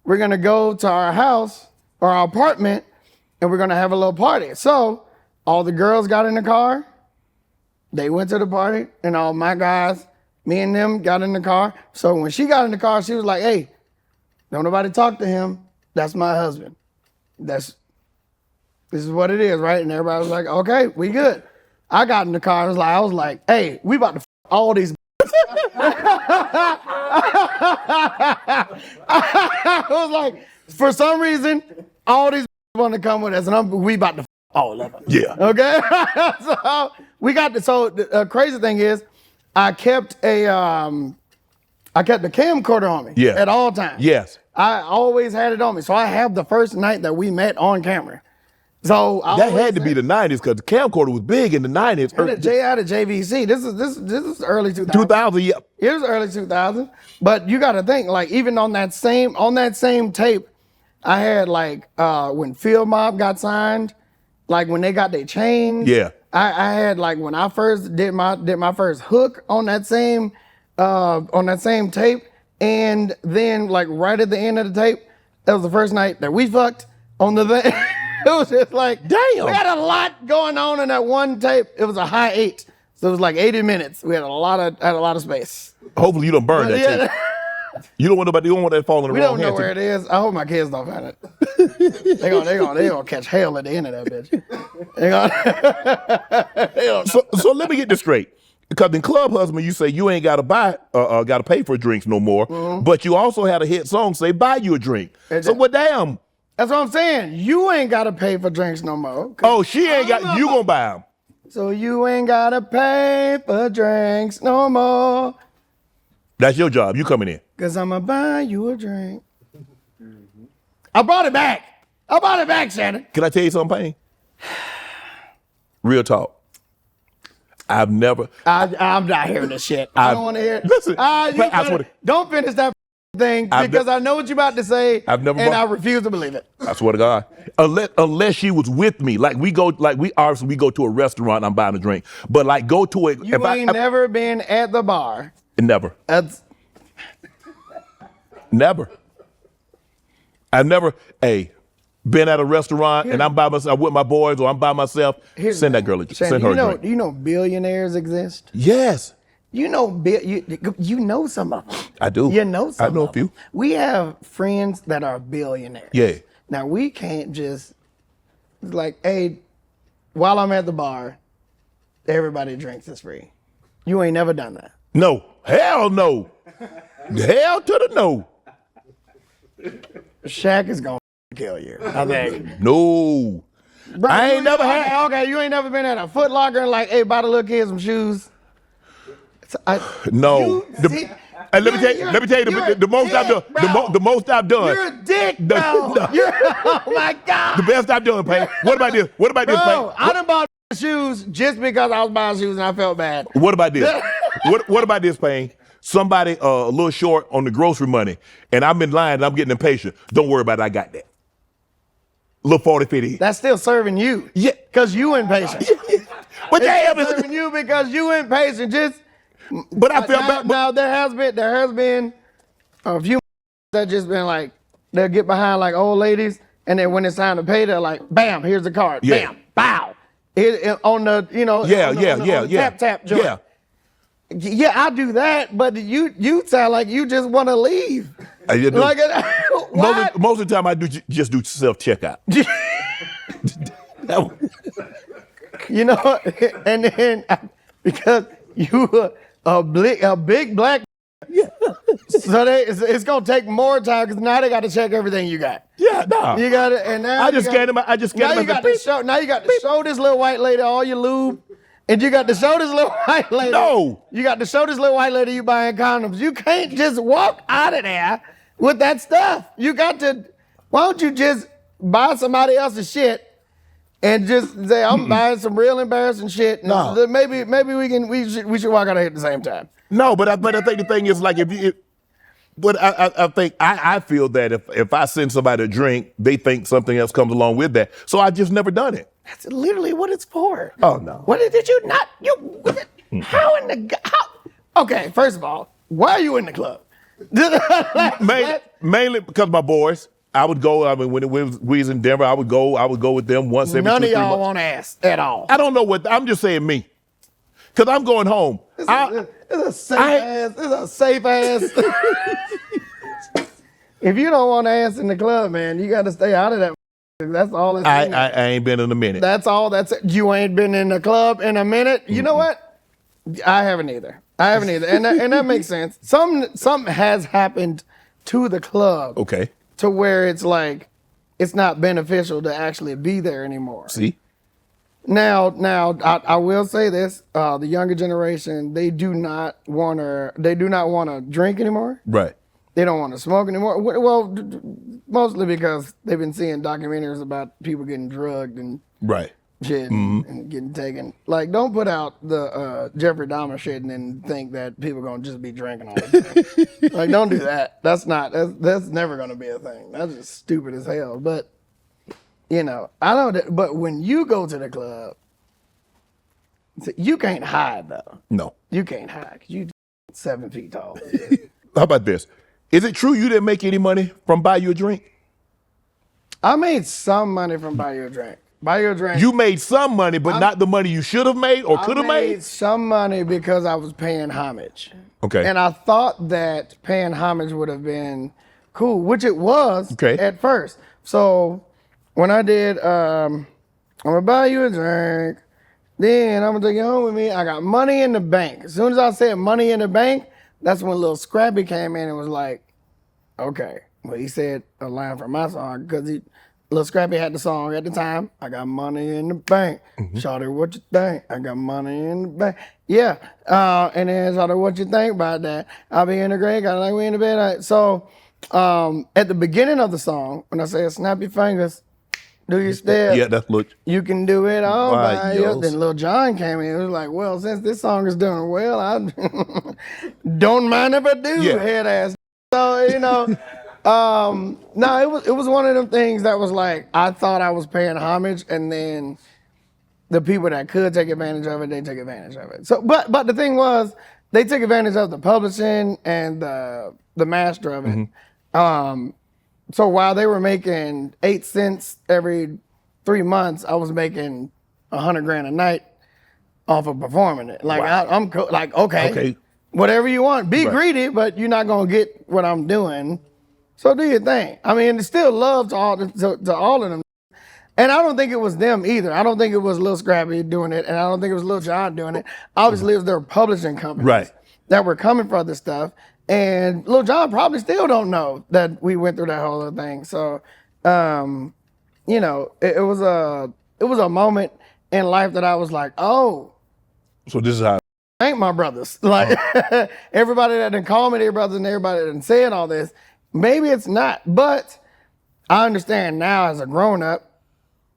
We're gonna go to our house or our apartment, and we're gonna have a little party." So all the girls got in the car, they went to the party, and all my guys, me and them got in the car. So when she got in the car, she was like, "Hey, don't nobody talk to him. That's my husband. This is what it is, right?" And everybody was like, "Okay, we good." I got in the car. I was like, "Hey, we about to all these." I was like, for some reason, all these want to come with us, and we about to all of them.
Yeah.
Okay. So we got the. So the crazy thing is, I kept a camcorder on me.
Yeah.
At all times.
Yes.
I always had it on me. So I have the first night that we met on camera. So
That had to be the 90s because the camcorder was big in the 90s.
I had a JVC. This is early 2000.
2000, yeah.
It was early 2000. But you got to think, like, even on that same tape, I had like when Field Mob got signed, like when they got their chains.
Yeah.
I had like when I first did my first hook on that same tape, and then like right at the end of the tape, that was the first night that we fucked on the thing. It was just like,
damn.
We had a lot going on in that one tape. It was a high 8, so it was like 80 minutes. We had a lot of space.
Hopefully you don't burn that tape. You don't want that falling in the wrong hands.
We don't know where it is. I hope my kids don't find it. They gonna catch hell at the end of that bitch. So
let me get this straight. Because in Club Husband, you say you ain't gotta gotta pay for drinks no more. But you also had a hit song say buy you a drink. So what damn?
That's what I'm saying. You ain't gotta pay for drinks no more.
Oh, she ain't got. You gonna buy them?
So you ain't gotta pay for drinks no more.
That's your job. You coming in?
Cause I'ma buy you a drink. I brought it back. I brought it back, Shannon.
Can I tell you something, Pain? Real talk. I'm
not hearing this shit. I don't want to hear it.
Listen,
don't finish that thing because I know what you're about to say, I refuse to believe it.
I swear to God. Unless she was with me, like we go to a restaurant, I'm buying a drink, but like go to it.
You ain't never been at the bar.
Never.
That's
never. I've never. Been at a restaurant and I'm by myself with my boys or I'm by myself. Send that girl. Send her a drink.
Do you know billionaires exist?
Yes.
You know some of them.
I do.
You know some.
I know a few.
We have friends that are billionaires.
Yeah.
Now we can't just like, hey, while I'm at the bar, everybody drinks is free. You ain't never done that.
No. Hell no. Hell to the no.
Shaq is gonna kill you, I think.
No.
Bro,
I ain't never had.
Okay, you ain't never been at a Foot Locker and like, hey, buy the little kids some shoes.
No. Let me tell you the most I've done. The most I've done.
You're a dick, bro. Oh my God.
The best I've done, Pain. What about this? What about this, Pain?
I done bought shoes just because I was buying shoes and I felt bad.
What about this? What about this, Pain? Somebody a little short on the grocery money, and I'm in line and I'm getting impatient. Don't worry about it. I got that. Little 40, 50.
That's still serving you.
Yeah.
Because you impatient.
But
it's serving you because you impatient.
But I feel bad.
Now there has been a few that just been like, they'll get behind like old ladies, and then when it's time to pay, they're like, bam, here's the card.
Yeah.
Bam, bow. On the, tap joint.
Yeah.
Yeah, I do that, but you sound like you just want to leave.
I do.
Like,
most of the time, I just do self-checkout.
And then because you a big black, so it's gonna take more time because now they got to check everything you got.
Yeah, nah.
You got it, and now
I just get him.
Now you got to show this little white lady all your lube. And you got to show this little white lady.
No.
You got to show this little white lady you buying condoms. You can't just walk out of there with that stuff. You got to, why don't you just buy somebody else's shit and just say, I'm buying some real embarrassing shit. And
no.
Maybe we should walk out of here at the same time.
No, but I think the thing is like I feel that if I send somebody a drink, they think something else comes along with that. So I just never done it.
That's literally what it's for.
Oh no!
What did you not? How in the how? Okay, first of all, why are you in the club?
Mainly because my boys. I would go. I mean, when we was in Denver, I would go with them once every 2-3 months.
None of y'all want ass at all.
I don't know what. I'm just saying me, because I'm going home.
It's a safe ass. If you don't want ass in the club, man, you got to stay out of that. That's all it's
I ain't been in a minute.
That's all. That's it. You ain't been in the club in a minute. You know what? I haven't either. And that makes sense. Something has happened to the club.
Okay.
To where it's like it's not beneficial to actually be there anymore.
See?
Now I will say this: the younger generation, they do not want to drink anymore.
Right.
They don't want to smoke anymore. Well, mostly because they've been seeing documentaries about people getting drugged and shit and getting taken. Like, don't put out the Jeffrey Dahmer shit and then think that people gonna just be drinking all the time. Like, don't do that. That's never gonna be a thing. That's just stupid as hell. But I know that. But when you go to the club, you can't hide though.
No,
you can't hide because you 7 feet tall.
How about this? Is it true you didn't make any money from buy you a drink?
I made some money from buy you a drink. Buy you a drink.
You made some money, but not the money you should have made or could have made?
I made some money because I was paying homage.
Okay.
And I thought that paying homage would have been cool, which it was at first. So when I did, I'm going to buy you a drink, Then I'm gonna take you home with me. I got money in the bank. As soon as I said money in the bank, that's when Lil Scrappy came in and was like, okay. Well, he said a line from my song because Lil Scrappy had the song at the time. I got money in the bank. Shawty, what you think? I got money in the bank. Yeah. And then Shawty, what you think about that? I'll be in the grave, got like we in the bed. So at the beginning of the song, when I said snap your fingers, do your step.
Yeah, that's look.
You can do it all by
yours.
yourself. Then Lil Jon came in and was like, well, since this song is doing well, I don't mind if I do, head ass. So, you know, no, it was one of them things that was like, I thought I was paying homage, and then the people that could take advantage of it, they took advantage of it. So, but the thing was, they took advantage of the publishing and the master of it. So while they were making 8 cents every 3 months, I was making $100,000 a night off of performing it. Like I'm like, okay, whatever you want, be greedy, but you're not gonna get what I'm doing. So do your thing. I mean, it's still love to all of them. And I don't think it was them either. I don't think it was Lil Scrappy doing it, and I don't think it was Lil Jon doing it. Obviously, it was their publishing companies that were coming for this stuff. And Lil Jon probably still don't know that we went through that whole other thing. So, you know, it was a moment in life that I was like, oh.
So this is how.
Thank my brothers. Like everybody that done called me their brothers and everybody that done said all this. Maybe it's not, but I understand now as a grown up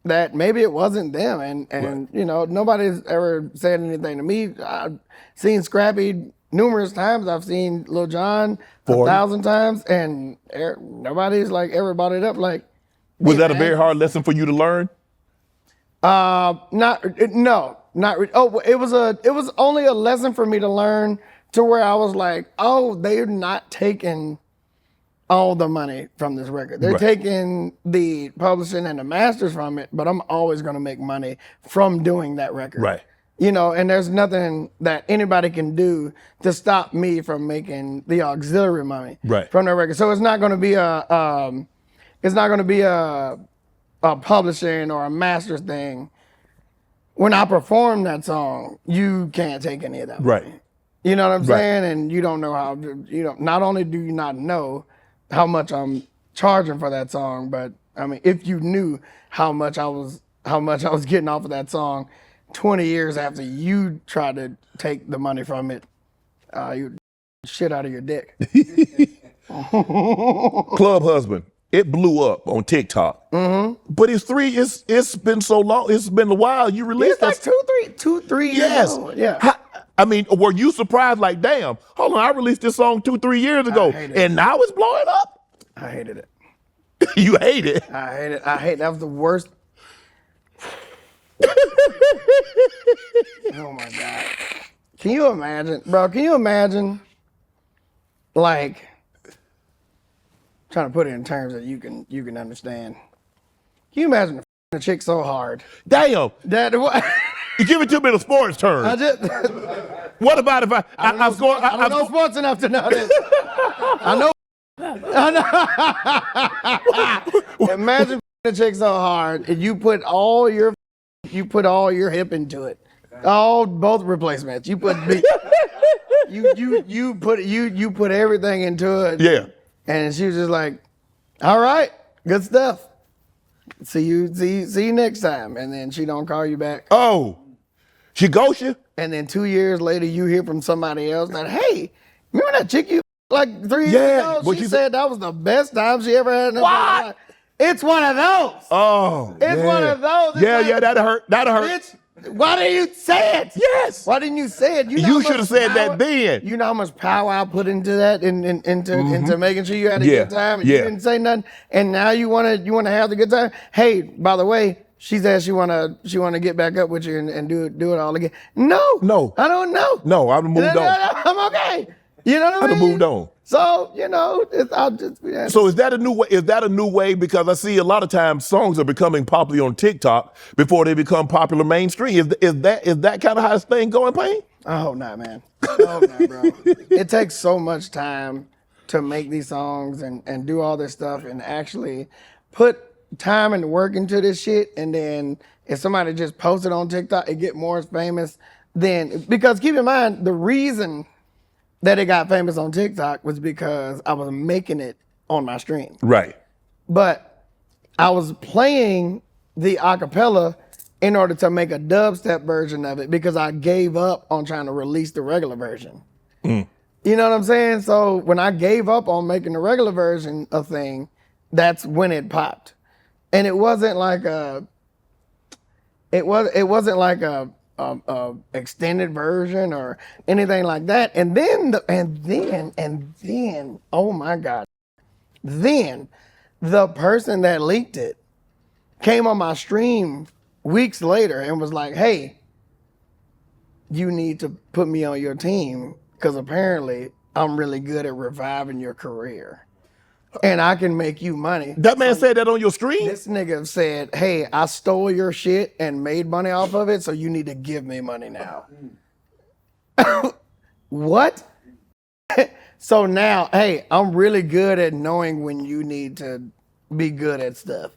that maybe it wasn't them. And you know, nobody's ever said anything to me. I've seen Scrappy numerous times. I've seen Lil Jon 1,000 times, and nobody's like ever brought it up. Like,
was that a very hard lesson for you to learn?
Not oh, it was only a lesson for me to learn to where I was like, oh, they're not taking all the money from this record. They're taking the publishing and the masters from it, but I'm always gonna make money from doing that record. Right. You know, and there's nothing that anybody can do to stop me from making the auxiliary money from that record. So it's not gonna be a publishing or a masters thing. When I perform that song, you can't take any of that money. You know what I'm saying? And you don't know how, you know, not only do you not know how much I'm charging for that song, but I mean, if you knew how much I was getting off of that song 20 years after you tried to take the money from it, you shit out of your dick.
Club Husband, it blew up on TikTok. But it's been so long, it's been a while. You released
like two, three years.
Yes.
Old. Yeah.
I mean, were you surprised like, damn, hold on, I released this song 2-3 years ago and now it's blowing up?
I hated it.
You hate it?
I hate it. That was the worst. Oh my God. Can you imagine, bro? Can you imagine, like, trying to put it in terms that you can understand. Can you imagine a chick so hard?
Damn.
That what?
You give it to me in a sports term. What about if I
don't know sports enough to know this. I know. Imagine a chick so hard and you put all your hip into it. Both replacements. You put you put everything into it.
Yeah.
And she was just like, all right, good stuff. See you next time. And then she don't call you back.
Oh, she ghosts you?
And then 2 years later, you hear from somebody else that, hey, remember that chick you like 3 years ago? She said that was the best time she ever had in her life. It's one of those.
Oh,
it's one of those. It's
that'll hurt. That'll hurt.
Bitch, why didn't you say it?
Yes.
Why didn't you say it?
You should have said that then.
You know how much power I put into that, into making sure you had a good time. And you didn't say nothing, and now you wanna have the good time. Hey, by the way, she said she wanna get back up with you and do it all again. No, I don't know.
No, I've moved on.
I'm okay. You know what I mean?
I've moved on.
So, you know,
So is that a new way? Is that a new way? Because I see a lot of times songs are becoming popular on TikTok before they become popular mainstream. Is that kind of how this thing going, Pain?
Oh, nah, man. Oh, nah, bro. It takes so much time to make these songs and do all this stuff and actually put time and work into this shit, and then if somebody just posted on TikTok, it get more famous. Then because keep in mind the reason that it got famous on TikTok was because I was making it on my stream.
Right.
But I was playing the acapella in order to make a dubstep version of it because I gave up on trying to release the regular version. You know what I'm saying? So when I gave up on making the regular version a thing, that's when it popped. And it wasn't like a extended version or anything like that. And then, oh my God. Then the person that leaked it came on my stream weeks later and was like, hey, you need to put me on your team because apparently I'm really good at reviving your career and I can make you money.
That man said that on your stream?
This nigga said, hey, I stole your shit and made money off of it, so you need to give me money now. What? So now, hey, I'm really good at knowing when you need to be good at stuff.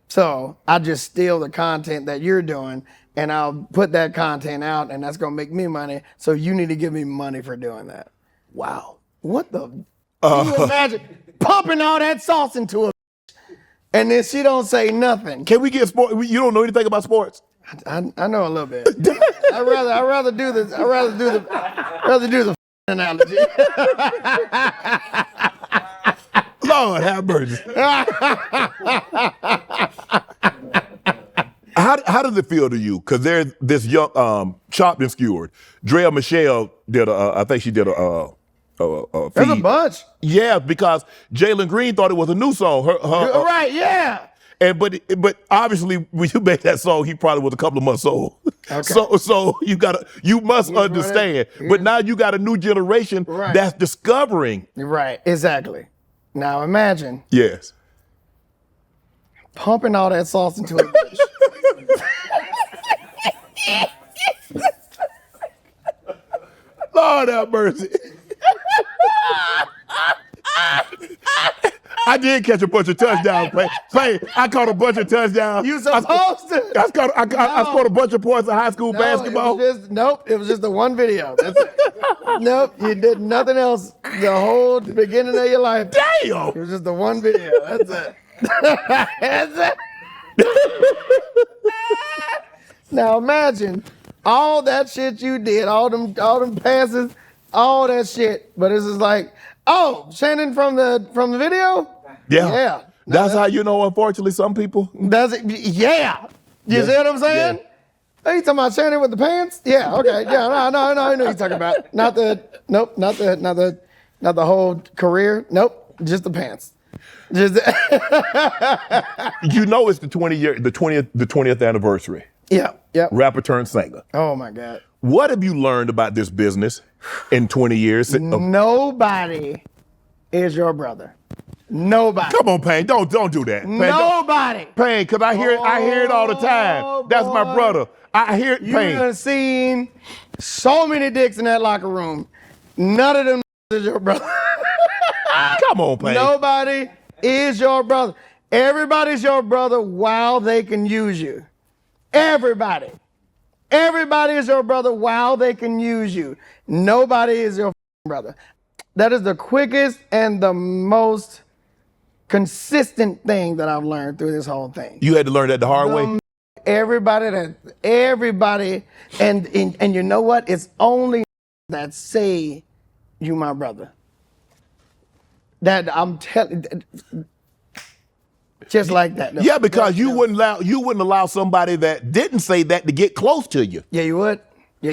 So I just steal the content that you're doing and I'll put that content out and that's gonna make me money. So you need to give me money for doing that. Wow. What the? Can you imagine pumping all that sauce into a and then she don't say nothing?
Can we get sport? You don't know anything about sports?
I know a little bit. I'd rather do the analogy.
Lord have mercy. How does it feel to you? Because there's this young, chopped and skewered. Drea Michelle did I think she did a feed.
There's a bunch.
Yeah, because Jalen Green thought it was a new song.
Right, yeah.
And but obviously when you made that song, he probably was a couple of months old.
Okay.
So you must understand. But now you got a new generation that's discovering.
Right, exactly. Now imagine
Yes.
pumping all that sauce into a bitch.
Lord have mercy. I did catch a bunch of touchdowns. Pay. I caught a bunch of touchdowns.
You supposed to.
I scored a bunch of points in high school basketball.
It was just the one video. That's it. Nope, you did nothing else the whole beginning of your life.
Damn.
It was just the one video. That's it. That's it. Now imagine all that shit you did, all them passes, all that shit. But it's just like, oh, Shannon from the video? Yeah.
That's how you know, unfortunately, some people.
Does it? Yeah. You see what I'm saying?
Yeah.
Are you talking about Shannon with the pants? Yeah, okay. Yeah, no, I know you're talking about. Not the whole career. Nope, just the pants. Just
You know it's the 20th anniversary.
Yeah.
Rapper turned singer.
Oh my God.
What have you learned about this business in 20 years?
Nobody is your brother. Nobody.
Come on, Pain. Don't do that. Pain,
Nobody.
Pain, because I hear it all the time. That's my brother. I hear it,
You
Pain.
done seen so many dicks in that locker room. None of them is your brother.
Come on, Pain.
Nobody is your brother. Everybody's your brother while they can use you. Everybody. Everybody is your brother while they can use you. Nobody is your brother. That is the quickest and the most consistent thing that I've learned through this whole thing.
You had to learn that the hard way?
Everybody, and you know what? It's only that say you my brother. That I'm telling, just like that.
Yeah, because you wouldn't allow somebody that didn't say that to get close to you.
Yeah, you would. Yeah,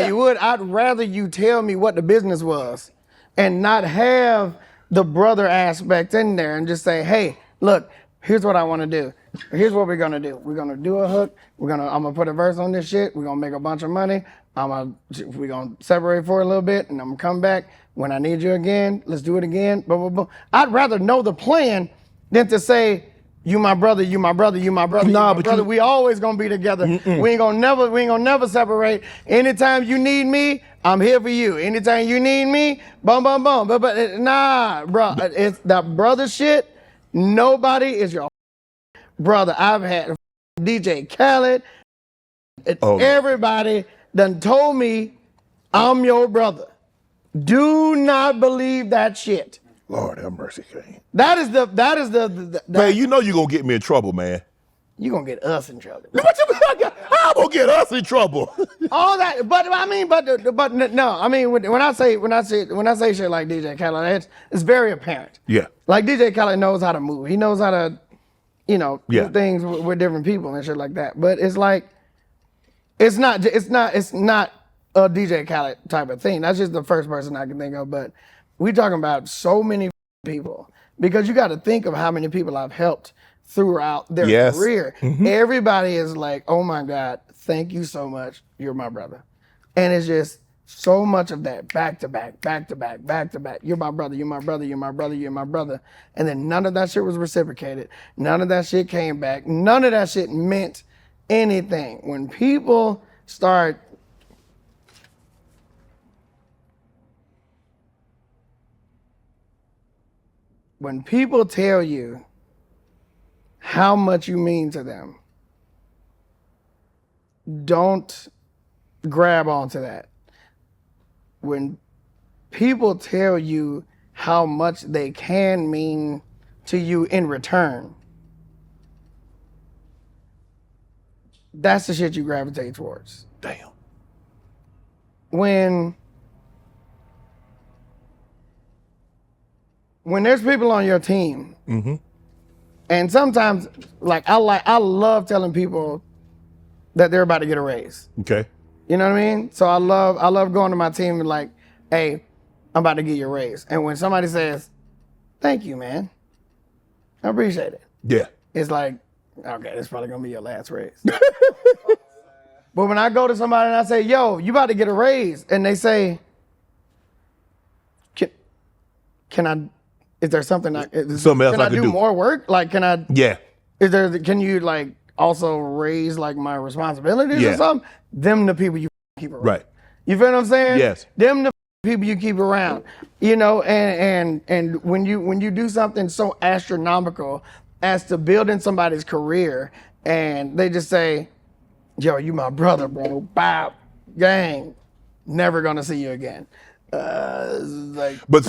you
would. I'd rather you tell me what the business was and not have the brother aspect in there and just say, hey, look, here's what I want to do. Here's what we're gonna do. We're gonna do a hook. I'm gonna put a verse on this shit. We're gonna make a bunch of money. We're gonna separate for a little bit, and I'm gonna come back when I need you again. Let's do it again. Blah blah blah. I'd rather know the plan than to say, you my brother, you my brother, you my brother.
Nah,
but brother, we always gonna be together. We ain't gonna never separate. Anytime you need me, I'm here for you. Anytime you need me, bum bum bum. But nah, bro, it's that brother shit. Nobody is your brother, I've had DJ Khaled,
Oh,
everybody done told me I'm your brother. Do not believe that shit.
Lord have mercy, Kane.
That is the
Man, you know you're going to get me in trouble, man.
you gonna get us in trouble.
What you mean? How going to get us in trouble?
All that, but I mean, but no, I mean when I say shit like DJ Khaled, it's very apparent.
Yeah.
Like DJ Khaled knows how to move. He knows how to,
Yeah.
do things with different people and shit like that. But it's like, it's not a DJ Khaled type of thing. That's just the first person I can think of. But we talking about so many people because you got to think of how many people I've helped throughout their
Yes.
career. Everybody is like, oh my God, thank you so much. You're my brother. And it's just so much of that back to back, back to back, back to back. You're my brother, you're my brother, you're my brother, you're my brother. And then none of that shit was reciprocated. None of that shit came back. None of that shit meant anything. When people start tell you how much you mean to them, don't grab onto that. When people tell you how much they can mean to you in return, that's the shit you gravitate towards.
Damn.
When there's people on your team, and sometimes I love telling people that they're about to get a raise.
Okay.
You know what I mean? So I love going to my team and like, hey, I'm about to get you a raise. And when somebody says, thank you, man, I appreciate it.
Yeah.
It's like, okay, this is probably gonna be your last raise. But when I go to somebody and I say, yo, you about to get a raise, and they say, can I, is there something
Something else
can
I
I
could
do
do?
more work? Like, can I,
Yeah.
can you like also raise like my responsibilities
Yeah.
or something? Them the people you keep around.
Right.
You feel what I'm saying?
Yes.
Them the people you keep around. And when you do something so astronomical as to building somebody's career, and they just say, yo, you my brother, bro. Bow, gang, never gonna see you again. Like,
But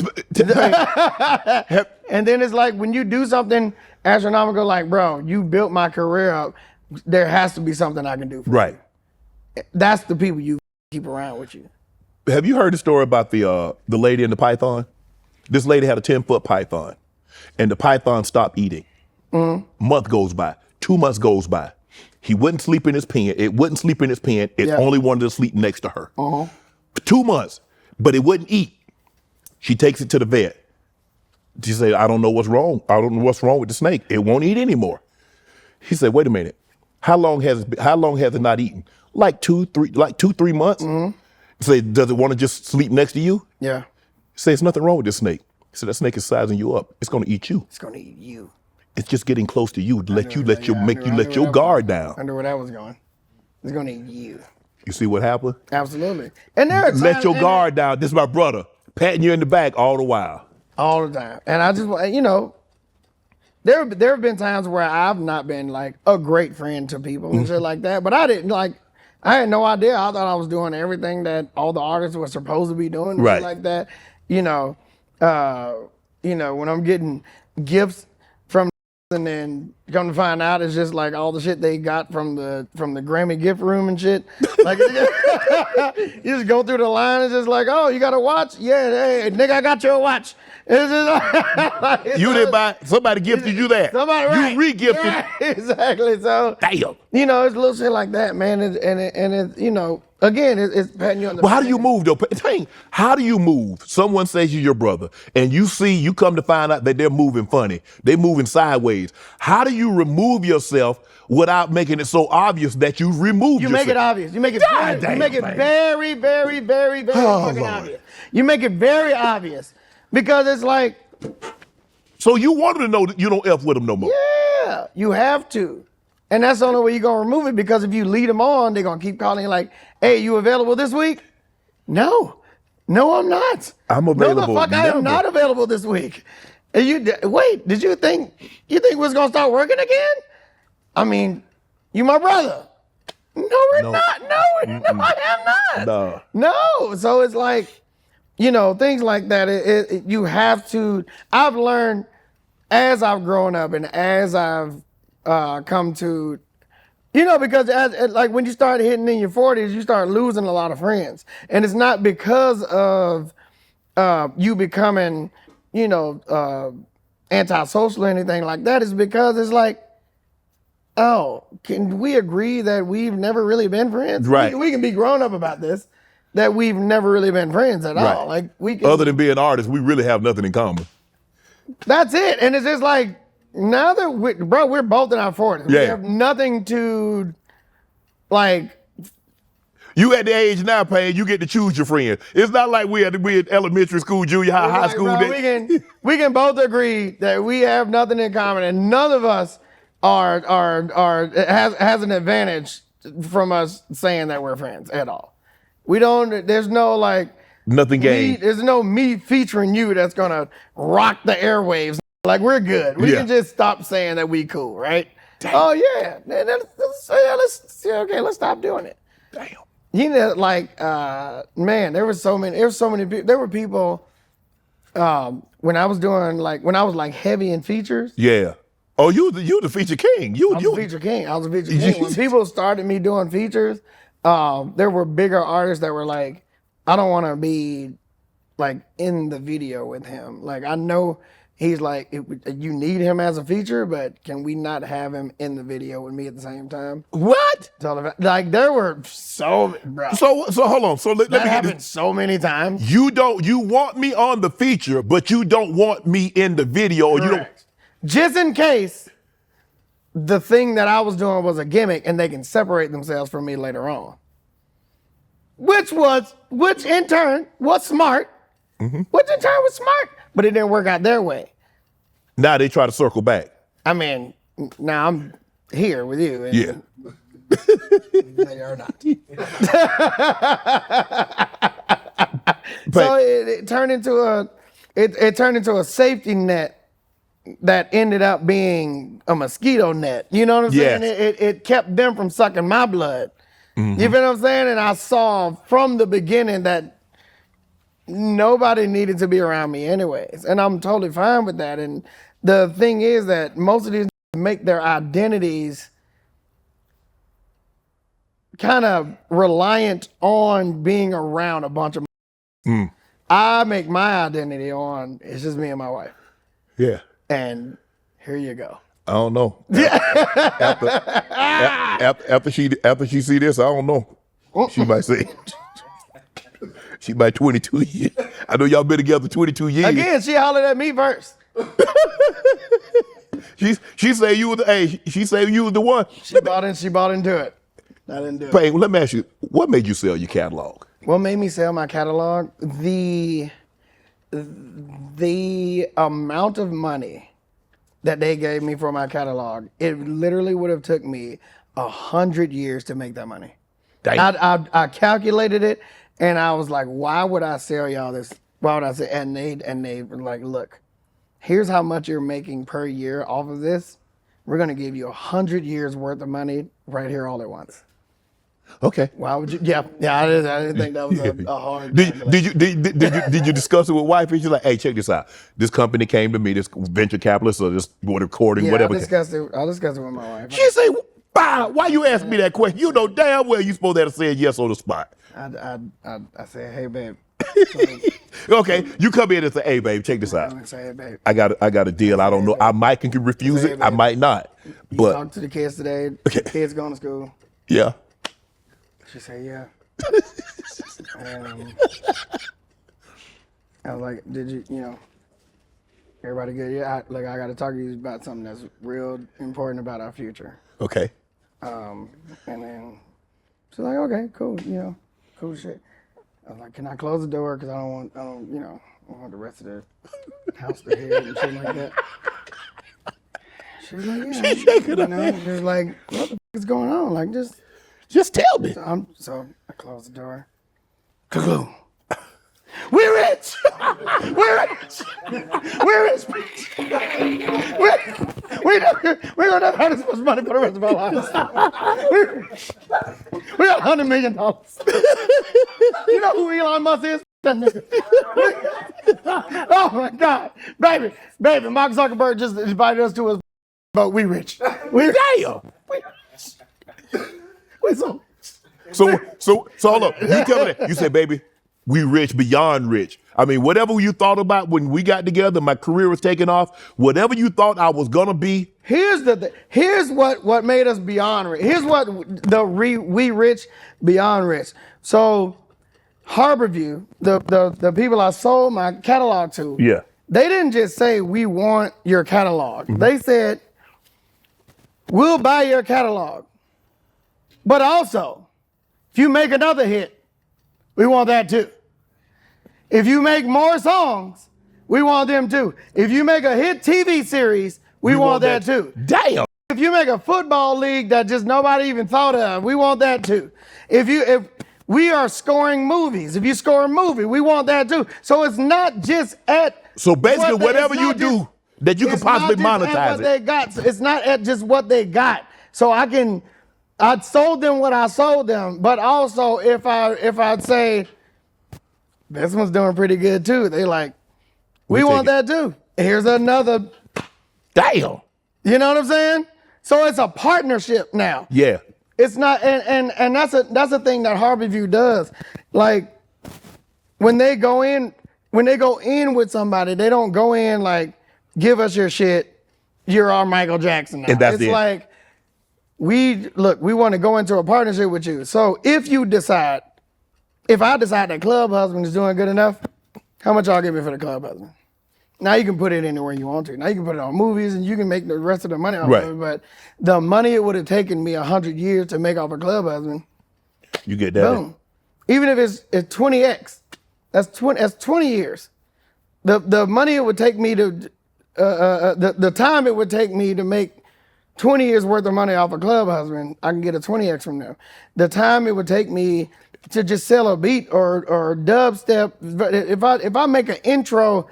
and then it's like when you do something astronomical, like, bro, you built my career up. There has to be something I can do for
right.
you. That's the people you keep around with you.
Have you heard the story about the lady and the python? This lady had a 10-foot python, and the python stopped eating. Month goes by, 2 months goes by. He wouldn't sleep in his pen. It wouldn't sleep in his pen. It only wanted to sleep next to her. 2 months, but it wouldn't eat. She takes it to the vet. She said, I don't know what's wrong. I don't know what's wrong with the snake. It won't eat anymore. He said, wait a minute. How long has it not eaten? Like 2-3 months. Say, does it want to just sleep next to you?
Yeah.
Say, there's nothing wrong with this snake. He said, that snake is sizing you up. It's going to eat you.
It's gonna eat you.
It's just getting close to you to let your guard down.
I knew where that was going. It's gonna eat you.
You see what happened?
Absolutely. And there are times,
Let your guard down. This is my brother, patting you in the back all the while.
all the time. And I just, there have been times where I've not been like a great friend to people and shit like that. But I had no idea. I thought I was doing everything that all the artists were supposed to be doing, and
Right.
shit like that. When I'm getting gifts from and then come to find out it's just like all the shit they got from the Grammy gift room and shit. Like you just go through the line and just like, oh, you got a watch? Yeah, hey, nigga, I got you a watch. It's just like,
You didn't buy, somebody gifted you that.
Somebody, right.
You re-gifted.
Right, exactly. So,
Damn.
it's little shit like that, man. And it's patting you on the
Well, how
back.
do you move though? Dang, how do you move? Someone says you're your brother, and you come to find out that they're moving funny. They're moving sideways. How do you remove yourself without making it so obvious that you removed
You
yourself?
make it obvious. You make it
God damn, man.
very, very, very, very fucking
Lord.
obvious. You make it very obvious. Because it's like,
So you want them to know that you don't F with them no more.
yeah, you have to. And that's the only way you're going to remove it, because if you lead them on, they're going to keep calling you like, hey, you available this week? No, I'm not.
I'm available
No, the fuck, I
never.
am not available this week. And did you think we was going to start working again? I mean, you my brother. No, we're not. No, I am not. No. So it's like, things like that. You have to. I've learned as I've grown up and as I've come to, because like when you start hitting in your 40s, you start losing a lot of friends, and it's not because of you becoming, antisocial or anything like that. It's because it's like, oh, can we agree that we've never really been friends?
Right.
We can be grown up about this, that we've never really been friends at all. Like we can,
other than being artists, we really have nothing in common.
That's it. And it's just like, now that we're both in our 40s. We have nothing to, like.
You at the age now, Pain, you get to choose your friends. It's not like we at elementary school, junior high, high school.
Bro, we can both agree that we have nothing in common, and none of us has an advantage from us saying that we're friends at all. We don't. There's no like
nothing gained.
There's no me featuring you that's gonna rock the airwaves. Like we're good. We can just stop saying that we cool, right? Damn. Oh yeah. Let's stop doing it.
Damn.
Man, there were so many people. There were people when I was doing heavy in features.
Yeah. Oh, you the feature king.
I was a feature king. When people started me doing features, there were bigger artists that were like, I don't want to be like in the video with him. Like I know he's like, you need him as a feature, but can we not have him in the video with me at the same time?
What?
Like there were so
hold on. So let me
happened so many times.
You want me on the feature, but you don't want me in the video. Or you don't.
Just in case the thing that I was doing was a gimmick and they can separate themselves from me later on. Which in turn was smart. Mm-hmm. Which in turn was smart, but it didn't work out their way.
Now they try to circle back.
I mean, now I'm here with you. And
yeah.
They are not. So it turned into a safety net that ended up being a mosquito net. You know what I'm saying? It kept them from sucking my blood. Mm-hmm. You feel what I'm saying? And I saw from the beginning that nobody needed to be around me anyways. And I'm totally fine with that. And the thing is that most of these make their identities kind of reliant on being around a bunch of I make my identity on, it's just me and my wife.
Yeah.
And here you go.
I don't know. After she see this, I don't know. She might say, she might 22 years. I know y'all been together 22 years.
Again, she hollered at me first.
She say you was the one.
She bought into it. I didn't do it.
Pain, let me ask you, what made you sell your catalog?
What made me sell my catalog? The amount of money that they gave me for my catalog, it literally would have took me 100 years to make that money. I calculated it, and I was like, why would I sell y'all this? Why would I say? And they were like, look, here's how much you're making per year off of this. We're gonna give you 100 years worth of money right here all at once.
Okay.
Why would you? Yeah. I didn't think that was a hard.
Did you discuss it with wife? And she's like, hey, check this out. This company came to me, this venture capitalist or this recording, whatever.
I'll discuss it with my wife.
She say, why you ask me that question? You know damn well you supposed to have said yes on the spot.
I said, hey babe.
Okay, you come in and say, hey babe, check this out.
Say, hey, babe.
I got a deal. I don't know. I might can refuse it. I might not.
You talked to the kids today.
Okay.
Kids going to school.
Yeah.
She said, yeah. I was like, did you everybody good? Yeah, I got to talk to you about something that's real important about our future.
Okay.
And then she's like, okay, cool, cool shit. I was like, can I close the door? Because I don't want the rest of the house to hear it and shit like that. She was like, yeah.
She's shaking her
head. She was like, what the f is going on? Like,
just tell me.
So I closed the door. Kaboom. We're rich. We're rich. We're rich. We're gonna never have this much money for the rest of our lives. We're rich. We got $100 million. You know who Elon Musk is? That nigga. Oh my God, baby, Mark Zuckerberg just invited us to his boat. We rich. We
Damn.
we so.
So hold up. You tell me that. You say, baby, we rich beyond rich. I mean, whatever you thought about when we got together, my career was taking off, whatever you thought I was gonna be.
Here's what made us beyond rich. Here's what we rich beyond rich. So Harborview, the people I sold my catalog to,
Yeah.
they didn't just say we want your catalog. Mm-hmm. They said we'll buy your catalog, but also if you make another hit, we want that too. If you make more songs, we want them too. If you make a hit TV series, we want that too.
Damn.
If you make a football league that just nobody even thought of, we want that too. If we are scoring movies, if you score a movie, we want that too. So it's not just at.
So basically, whatever you do that you can possibly monetize
it. They got. It's not at just what they got. So I sold them what I sold them, but also if I'd say this one's doing pretty good too, they like, we want that too. Here's another.
Damn.
You know what I'm saying? So it's a partnership now.
Yeah.
It's not, and that's a thing that Harborview does. Like when they go in with somebody, they don't go in like, give us your shit, you're our Michael Jackson now.
And that's
it's like, we want to go into a partnership with you. So if I decide that Club Husband is doing good enough, how much y'all give me for the Club Husband? Now you can put it anywhere you want to. Now you can put it on movies and you can make the rest of the money off of it. But the money it would have taken me 100 years to make off a Club Husband,
you get that.
Boom. Even if it's 20x, that's 20 years. The money it would take me to, the time it would take me to make 20 years worth of money off a Club Husband, I can get a 20x from them. The time it would take me to just sell a beat or dubstep, if I make an intro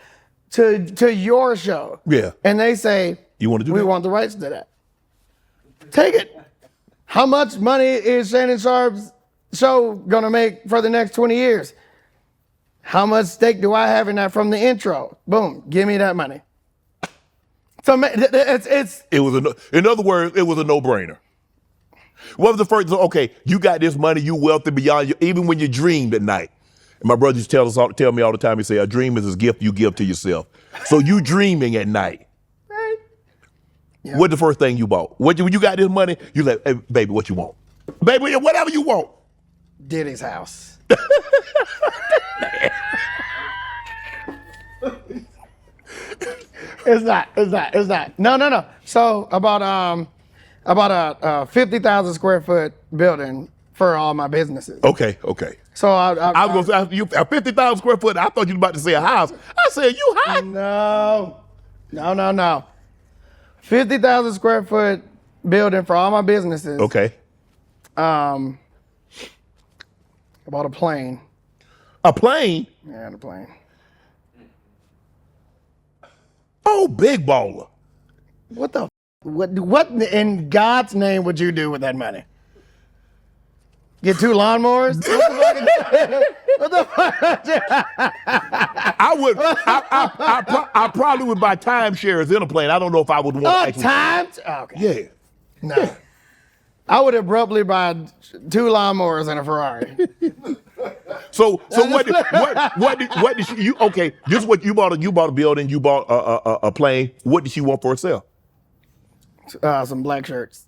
to your show,
yeah,
and they say,
you want to do
we
that?
want the rights to that. Take it. How much money is Shannon Sharpe's show gonna make for the next 20 years? How much stake do I have in that from the intro? Boom, give me that money. So
in other words, it was a no-brainer. What was the first? Okay, you got this money, you wealthy beyond you, even when you dreamed at night. And my brother used to tell me all the time, he said, a dream is a gift you give to yourself. So you dreaming at night.
Right. Yeah.
What's the first thing you bought? When you got this money, you like, hey, baby, what you want? Baby, whatever you want.
Diddy's house. It's not. No. So about a 50,000 square foot building for all my businesses.
Okay.
So
I was going to say, a 50,000 square foot, I thought you were about to say a house. I said, you hot?
No. 50,000 square foot building for all my businesses.
Okay.
I bought a plane.
A plane?
Yeah, a plane.
Oh, big baller.
What in God's name would you do with that money? Get 2 lawnmowers? What the fuck?
I probably would buy timeshares in a plane. I don't know if I would want
Okay.
Yeah.
No. I would abruptly buy 2 lawnmowers and a Ferrari.
So what did you okay, this is what you bought a building, you bought a plane. What did she want for herself?
Some black shirts.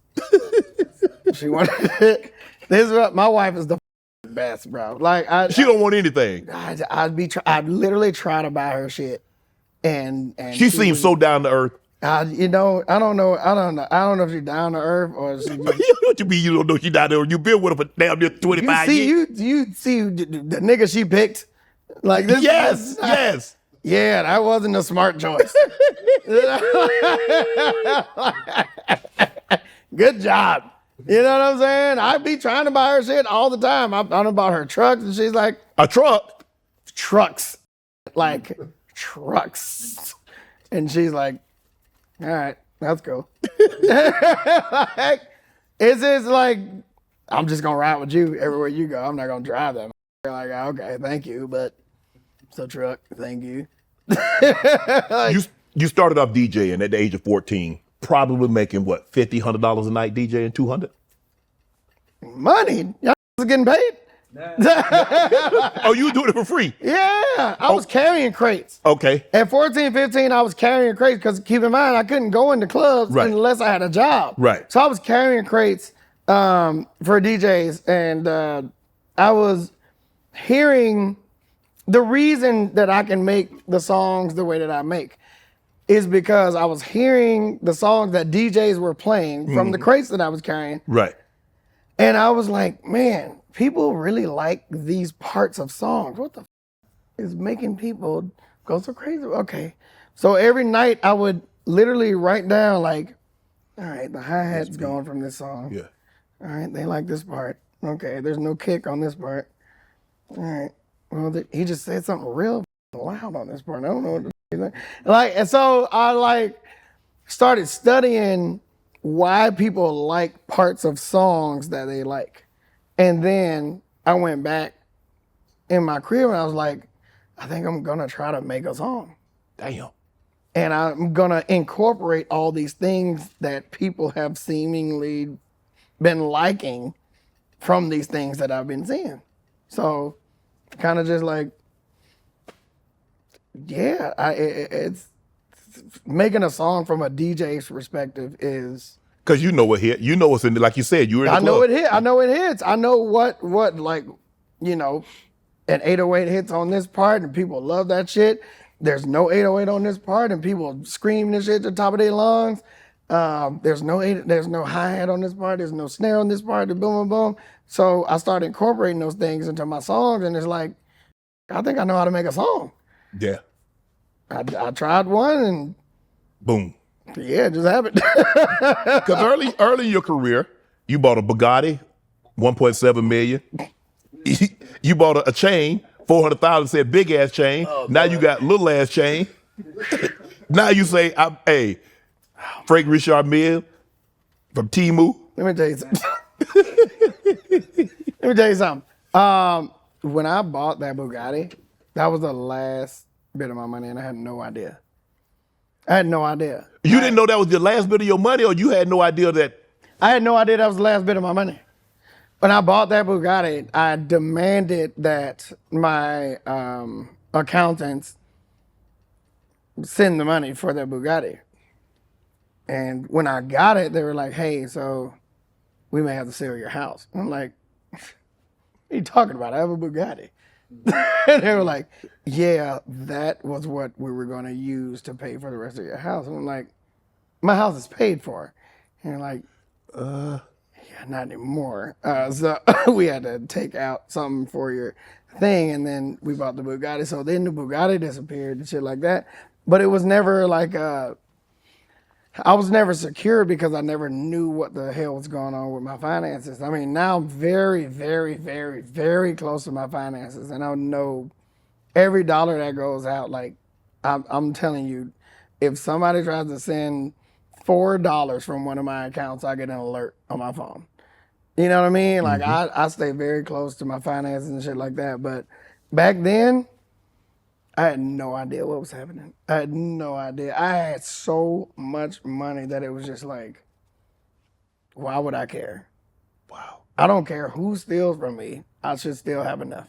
She wanted this is what my wife is the best, bro. Like
she don't want anything.
I'd literally try to buy her shit, and
she seems so down to earth.
I don't know if she's down to earth or she.
What you mean you don't know she down there? You been with her for damn near 25 years.
You see the nigga she picked, like this.
Yes.
Yeah, that wasn't a smart choice. Good job. You know what I'm saying? I be trying to buy her shit all the time. I done bought her trucks, and she's like,
a truck?
Trucks. Like trucks. And she's like, all right, that's cool. Like, it's just like, I'm just gonna ride with you everywhere you go. I'm not gonna drive them. Like, okay, thank you, but it's a truck, thank you.
You started off DJing at the age of 14, probably making what, $50, $100 a night DJing, 200?
Money? Y'all was getting paid?
Oh, you were doing it for free?
Yeah, I was carrying crates.
Okay.
At 14, 15, I was carrying crates because keep in mind, I couldn't go into clubs
Right.
unless I had a job.
Right.
So I was carrying crates for DJs, and I was hearing the reason that I can make the songs the way that I make is because I was hearing the songs that DJs were playing from the crates that I was carrying.
Right.
And I was like, man, people really like these parts of songs. What the is making people go so crazy? Okay. So every night I would literally write down like, all right, the hi-hat's going from this song.
Yeah.
All right, they like this part. Okay, there's no kick on this part. All right. Well, he just said something real loud on this part. I don't know what to like. And so I like started studying why people like parts of songs that they like. And then I went back in my crib and I was like, I think I'm gonna try to make a song.
Damn.
And I'm gonna incorporate all these things that people have seemingly been liking from these things that I've been seeing. So kind of just like, yeah, it's making a song from a DJ's perspective is.
Because you know what hit. You know what's in it. Like you said, you were in the club.
I know it hit. I know it hits. I know what like, you know, an 808 hits on this part and people love that shit. There's no 808 on this part and people scream this shit at the top of their lungs. There's no hi-hat on this part. There's no snare on this part. Boom, boom, boom. So I started incorporating those things into my songs and it's like, I think I know how to make a song.
Yeah.
I tried one and
boom.
Yeah, it just happened.
Because early in your career, you bought a Bugatti, 1.7 million. You bought a chain, 400,000, said big ass chain. Now you got little ass chain. Now you say, hey, Frank Richard Mill from Timu.
Let me tell you something. When I bought that Bugatti, that was the last bit of my money, and I had no idea.
You didn't know that was the last bit of your money, or you had no idea that?
I had no idea that was the last bit of my money. When I bought that Bugatti, I demanded that my accountants send the money for that Bugatti. And when I got it, they were like, hey, so we may have to sell your house. And I'm like, what are you talking about? I have a Bugatti. And they were like, yeah, that was what we were going to use to pay for the rest of your house. And I'm like, my house is paid for. And they're like, yeah, not anymore. So we had to take out something for your thing. And then we bought the Bugatti. So then the Bugatti disappeared and shit like that. But it was never like, I was never secure because I never knew what the hell was going on with my finances. I mean, now I'm very, very, very, very close to my finances. And I know every dollar that goes out. Like, I'm telling you, if somebody tries to send $4 from one of my accounts, I get an alert on my phone. You know what I mean? Like, I stay very close to my finances and shit like that. But back then, I had no idea what was happening. I had no idea. I had so much money that it was just like, why would I care?
Wow.
I don't care who steals from me. I should still have enough.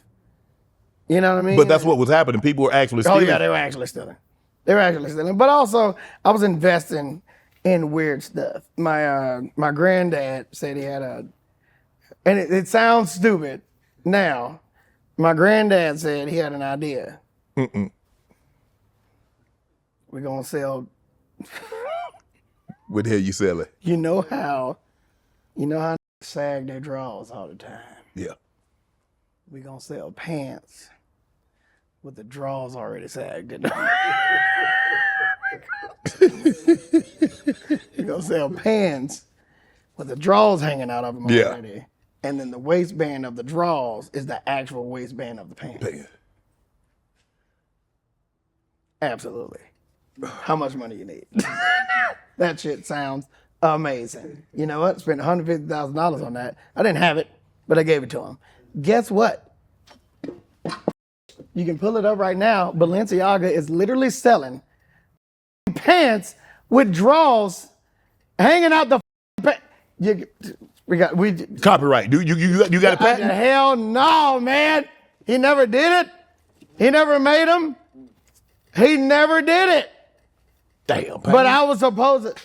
You know what I mean?
But that's what was happening. People were actually stealing.
Oh, yeah, they were actually stealing. But also, I was investing in weird stuff. My granddad said he had and it sounds stupid now. My granddad said he had an idea. We're gonna sell.
What the hell you selling?
You know how sag their drawers all the time.
Yeah.
We're gonna sell pants with the drawers already sagged. We're gonna sell pants with the drawers hanging out of them already. And then the waistband of the drawers is the actual waistband of the pants. Absolutely. How much money you need? That shit sounds amazing. You know what? Spent $150,000 on that. I didn't have it, but I gave it to him. Guess what? You can pull it up right now. Balenciaga is literally selling pants with drawers hanging out the pants.
Copyright. You got a patent?
Hell no, man. He never did it. He never made them. He never did it.
Damn.
But I was supposed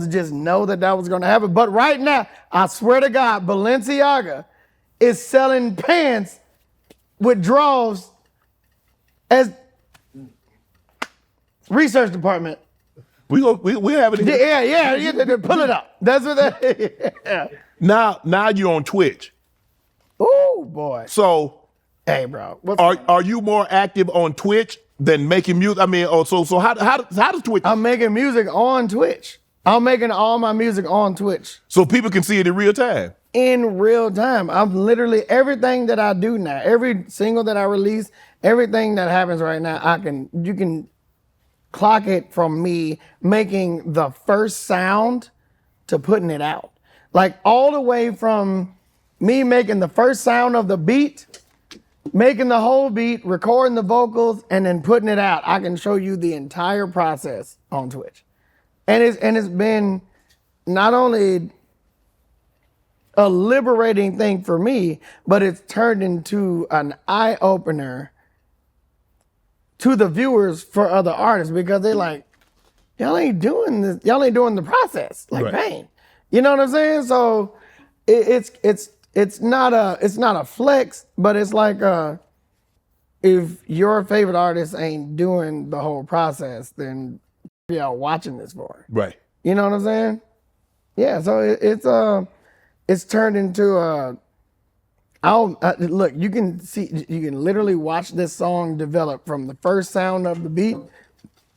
to just know that was going to happen. But right now, I swear to God, Balenciaga is selling pants with drawers as research department.
We have it.
Yeah. Pull it up. That's what that. Yeah.
Now you're on Twitch.
Oh boy.
So,
hey, bro,
are you more active on Twitch than making music? I mean, so how does Twitch?
I'm making music on Twitch. I'm making all my music on Twitch.
So people can see it in real time.
In real time. I'm literally, everything that I do now, every single that I release, everything that happens right now, you can clock it from me making the first sound to putting it out. Like all the way from me making the first sound of the beat, making the whole beat, recording the vocals, and then putting it out. I can show you the entire process on Twitch. And it's been not only a liberating thing for me, but it's turned into an eye-opener to the viewers for other artists, because they like, y'all ain't doing this, y'all ain't doing the process like
right.
Pain. You know what I'm saying? So it's not a flex, but it's like if your favorite artist ain't doing the whole process, then y'all watching this for.
Right.
You know what I'm saying? Yeah. So it's turned into look, you can literally watch this song develop from the first sound of the beat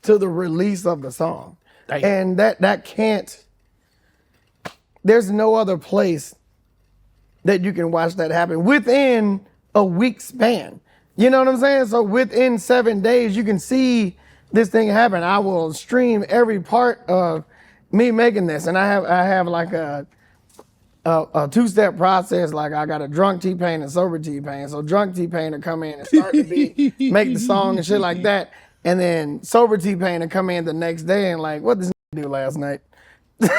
to the release of the song.
Damn.
And that can't, there's no other place that you can watch that happen within a week span. You know what I'm saying? So within 7 days, you can see this thing happen. I will stream every part of me making this. And I have like a two-step process. Like I got a drunk TPain and sober TPain. So drunk TPain will come in and start the beat, make the song and shit like that. And then sober TPain will come in the next day and like, what this do last night? Because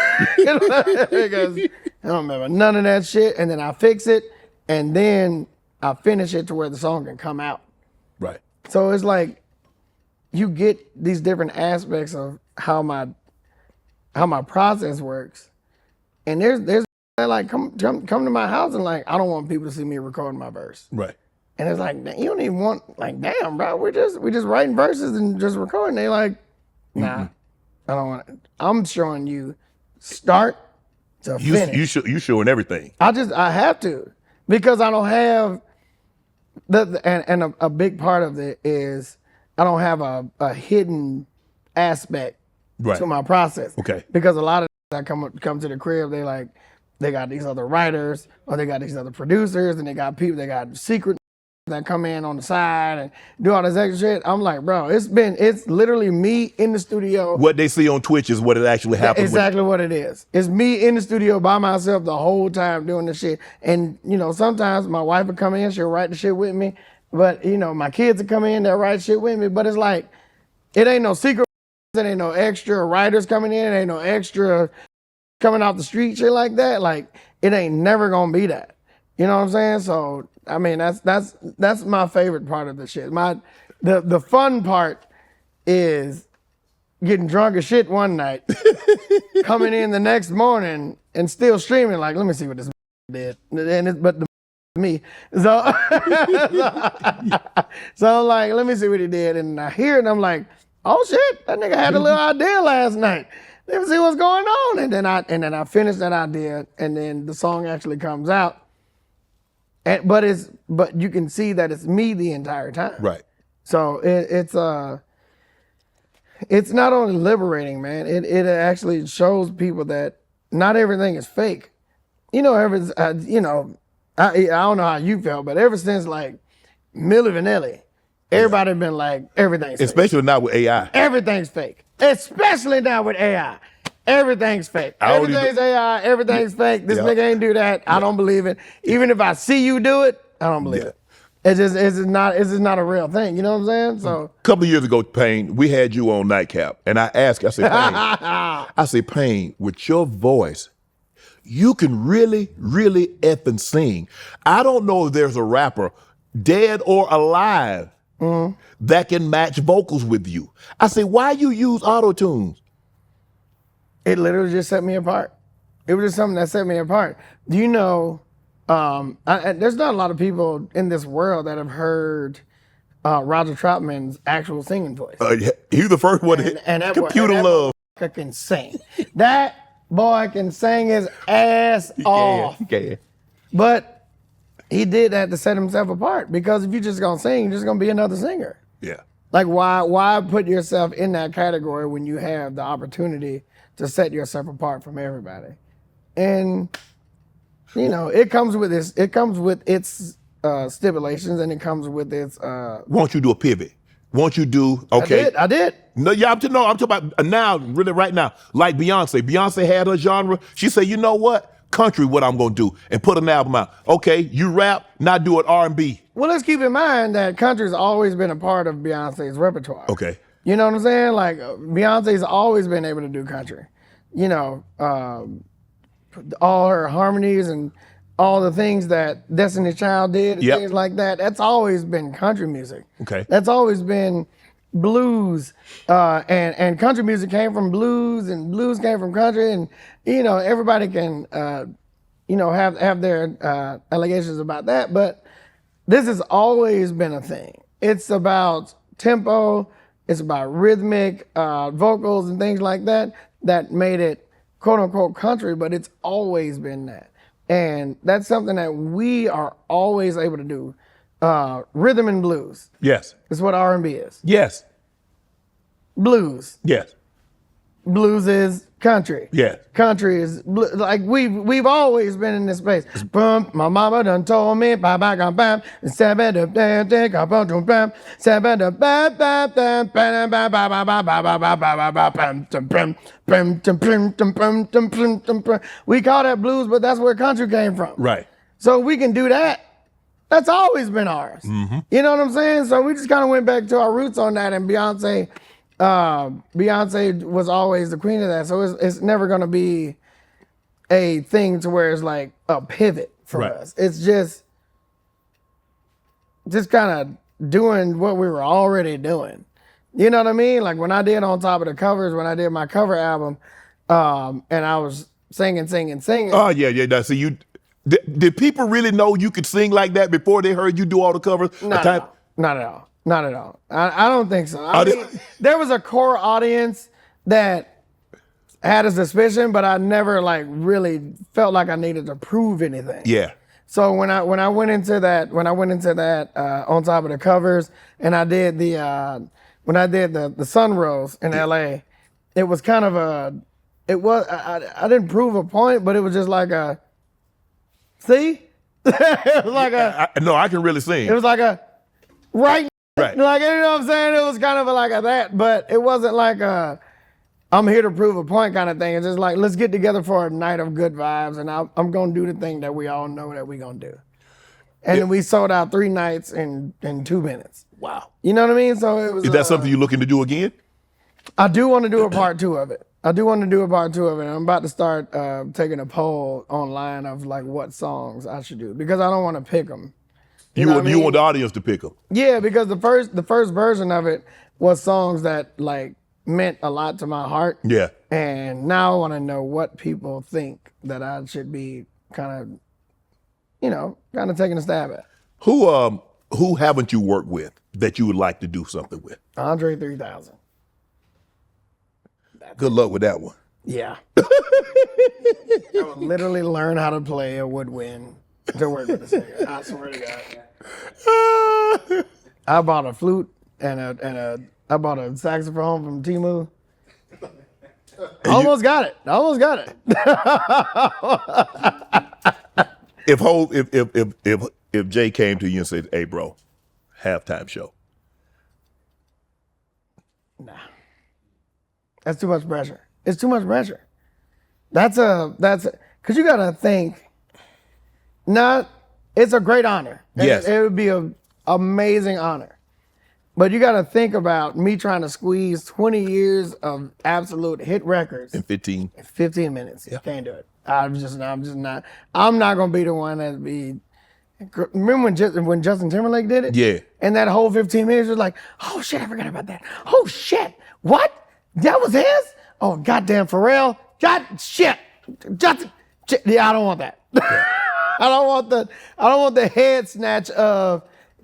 I don't remember none of that shit. And then I fix it, and then I finish it to where the song can come out.
Right.
So it's like you get these different aspects of how my process works. And there's like come to my house and like, I don't want people to see me recording my verse.
Right.
And it's like, you don't even want, like, damn, bro, we just writing verses and just recording. They like, nah, I don't want it. I'm showing you start to finish.
You showing everything.
I have to, because I don't have a big part of it is I don't have a hidden aspect
right.
to my process.
Okay.
Because a lot of that come to the crib, they got these other writers, or they got these other producers, and they got secret that come in on the side and do all this extra shit. I'm like, bro, it's literally me in the studio.
What they see on Twitch is what it actually happens.
Exactly what it is. It's me in the studio by myself the whole time doing the shit. And, you know, sometimes my wife will come in, she'll write the shit with me. But, you know, my kids will come in, they'll write shit with me. But it's like, it ain't no secret, it ain't no extra writers coming in, it ain't no extra coming off the street, shit like that. Like, it ain't never gonna be that. You know what I'm saying? So, I mean, that's my favorite part of the shit. The fun part is getting drunk as shit one night, coming in the next morning and still streaming. Like, let me see what this did. But me. So, so I'm like, let me see what he did. And I hear it and I'm like, oh shit, that nigga had a little idea last night. Let me see what's going on. And then I finish that idea, and then the song actually comes out. But you can see that it's me the entire time.
Right.
So it's not only liberating, man. It actually shows people that not everything is fake. You know, I don't know how you felt, but ever since like Milli Vanilli, Everybody been like, everything's fake.
Especially now with AI.
Everything's fake. Especially now with AI. Everything's fake. Everything's AI. Everything's fake. This nigga ain't do that. I don't believe it. Even if I see you do it, I don't believe it. It's just not a real thing. You know what I'm saying? So
a couple of years ago, Pain, we had you on Nightcap, and I asked, I said, Pain, with your voice, you can really, really effing sing. I don't know if there's a rapper, dead or alive, that can match vocals with you. I said, why you use auto-tunes?
it literally just set me apart. It was just something that set me apart. Do you know, there's not a lot of people in this world that have heard Roger Troutman's actual singing voice.
He's the first one to hit Computer Love.
That can sing. That boy can sing his ass off.
He can.
But he did that to set himself apart, because if you're just gonna sing, you're just gonna be another singer.
Yeah.
Like why put yourself in that category when you have the opportunity to set yourself apart from everybody? And you know, it comes with its stipulations, and it comes with its
Won't you do a pivot? Won't you do okay?
I did.
No, yeah, I'm talking about now, really right now. Like Beyonce. Beyonce had her genre. She said, you know what? Country, what I'm gonna do, and put an album out. Okay, you rap, now do it R&B.
Well, let's keep in mind that country's always been a part of Beyonce's repertoire.
Okay.
You know what I'm saying? Like Beyonce's always been able to do country. You know, all her harmonies and all the things that Destiny's Child did, and things like that. That's always been country music.
Okay.
That's always been blues, and country music came from blues, and blues came from country, and you know, everybody can you know, have their allegations about that, but this has always been a thing. It's about tempo, it's about rhythmic vocals and things like that made it quote unquote country, but it's always been that. And that's something that we are always able to do. Rhythm and blues.
Yes.
Is what R&B is.
Yes.
Blues.
Yes.
Blues is country.
Yes.
Country is like we've always been in this space. Bum, my mama done told me, bam, bam, bam, we call that blues, but that's where country came from.
Right.
So we can do that. That's always been ours.
Mm-hmm.
You know what I'm saying? So we just kind of went back to our roots on that, and Beyonce was always the queen of that. So it's never gonna be a thing to where it's like a pivot for us. It's just kind of doing what we were already doing. You know what I mean? Like when I did On Top of the Covers, when I did my cover album, and I was singing.
Oh yeah. Now, see, did people really know you could sing like that before they heard you do all the covers?
Not at all. I don't think so. I mean, there was a core audience that had a suspicion, but I never like really felt like I needed to prove anything.
Yeah.
So when I went into that On Top of the Covers, and I did the Sunrose in LA, it was kind of I didn't prove a point, but it was just like a see? It was like
I can really sing.
It was like a right.
Right.
Like, you know what I'm saying? It was kind of like that, but it wasn't like I'm here to prove a point kind of thing. It's just like, let's get together for a night of good vibes, and I'm going to do the thing that we all know that we're going to do. And then we sold out 3 nights in 2 minutes.
Wow.
You know what I mean? So it was.
Is that something you're looking to do again?
I do want to do a part 2 of it. I'm about to start taking a poll online of like what songs I should do, because I don't want to pick them.
You want the audience to pick them.
Yeah, because the first version of it was songs that like meant a lot to my heart.
Yeah.
And now I want to know what people think that I should be kind of taking a stab at.
Who haven't you worked with that you would like to do something with?
Andre 3000.
Good luck with that one.
Yeah. I would literally learn how to play a woodwind to work with a singer. I swear to God. I bought a flute and I bought a saxophone from Temu. Almost got it.
If Jay came to you and said, "Hey, bro, halftime show,
That's too much pressure. It's too much pressure. Because you gotta think. It's a great honor.
Yes.
It would be an amazing honor. But you gotta think about me trying to squeeze 20 years of absolute hit records
In 15.
in 15 minutes. Yeah. Can't do it. I'm just not. I'm not gonna be the one that be. Remember when Justin Timberlake did it?
Yeah.
And that whole 15 minutes was like, oh shit, I forgot about that. Oh shit, what? That was his? Oh goddamn, Pharrell. God shit, Justin. Shit. Yeah, I don't want that. I don't want the head snatch of,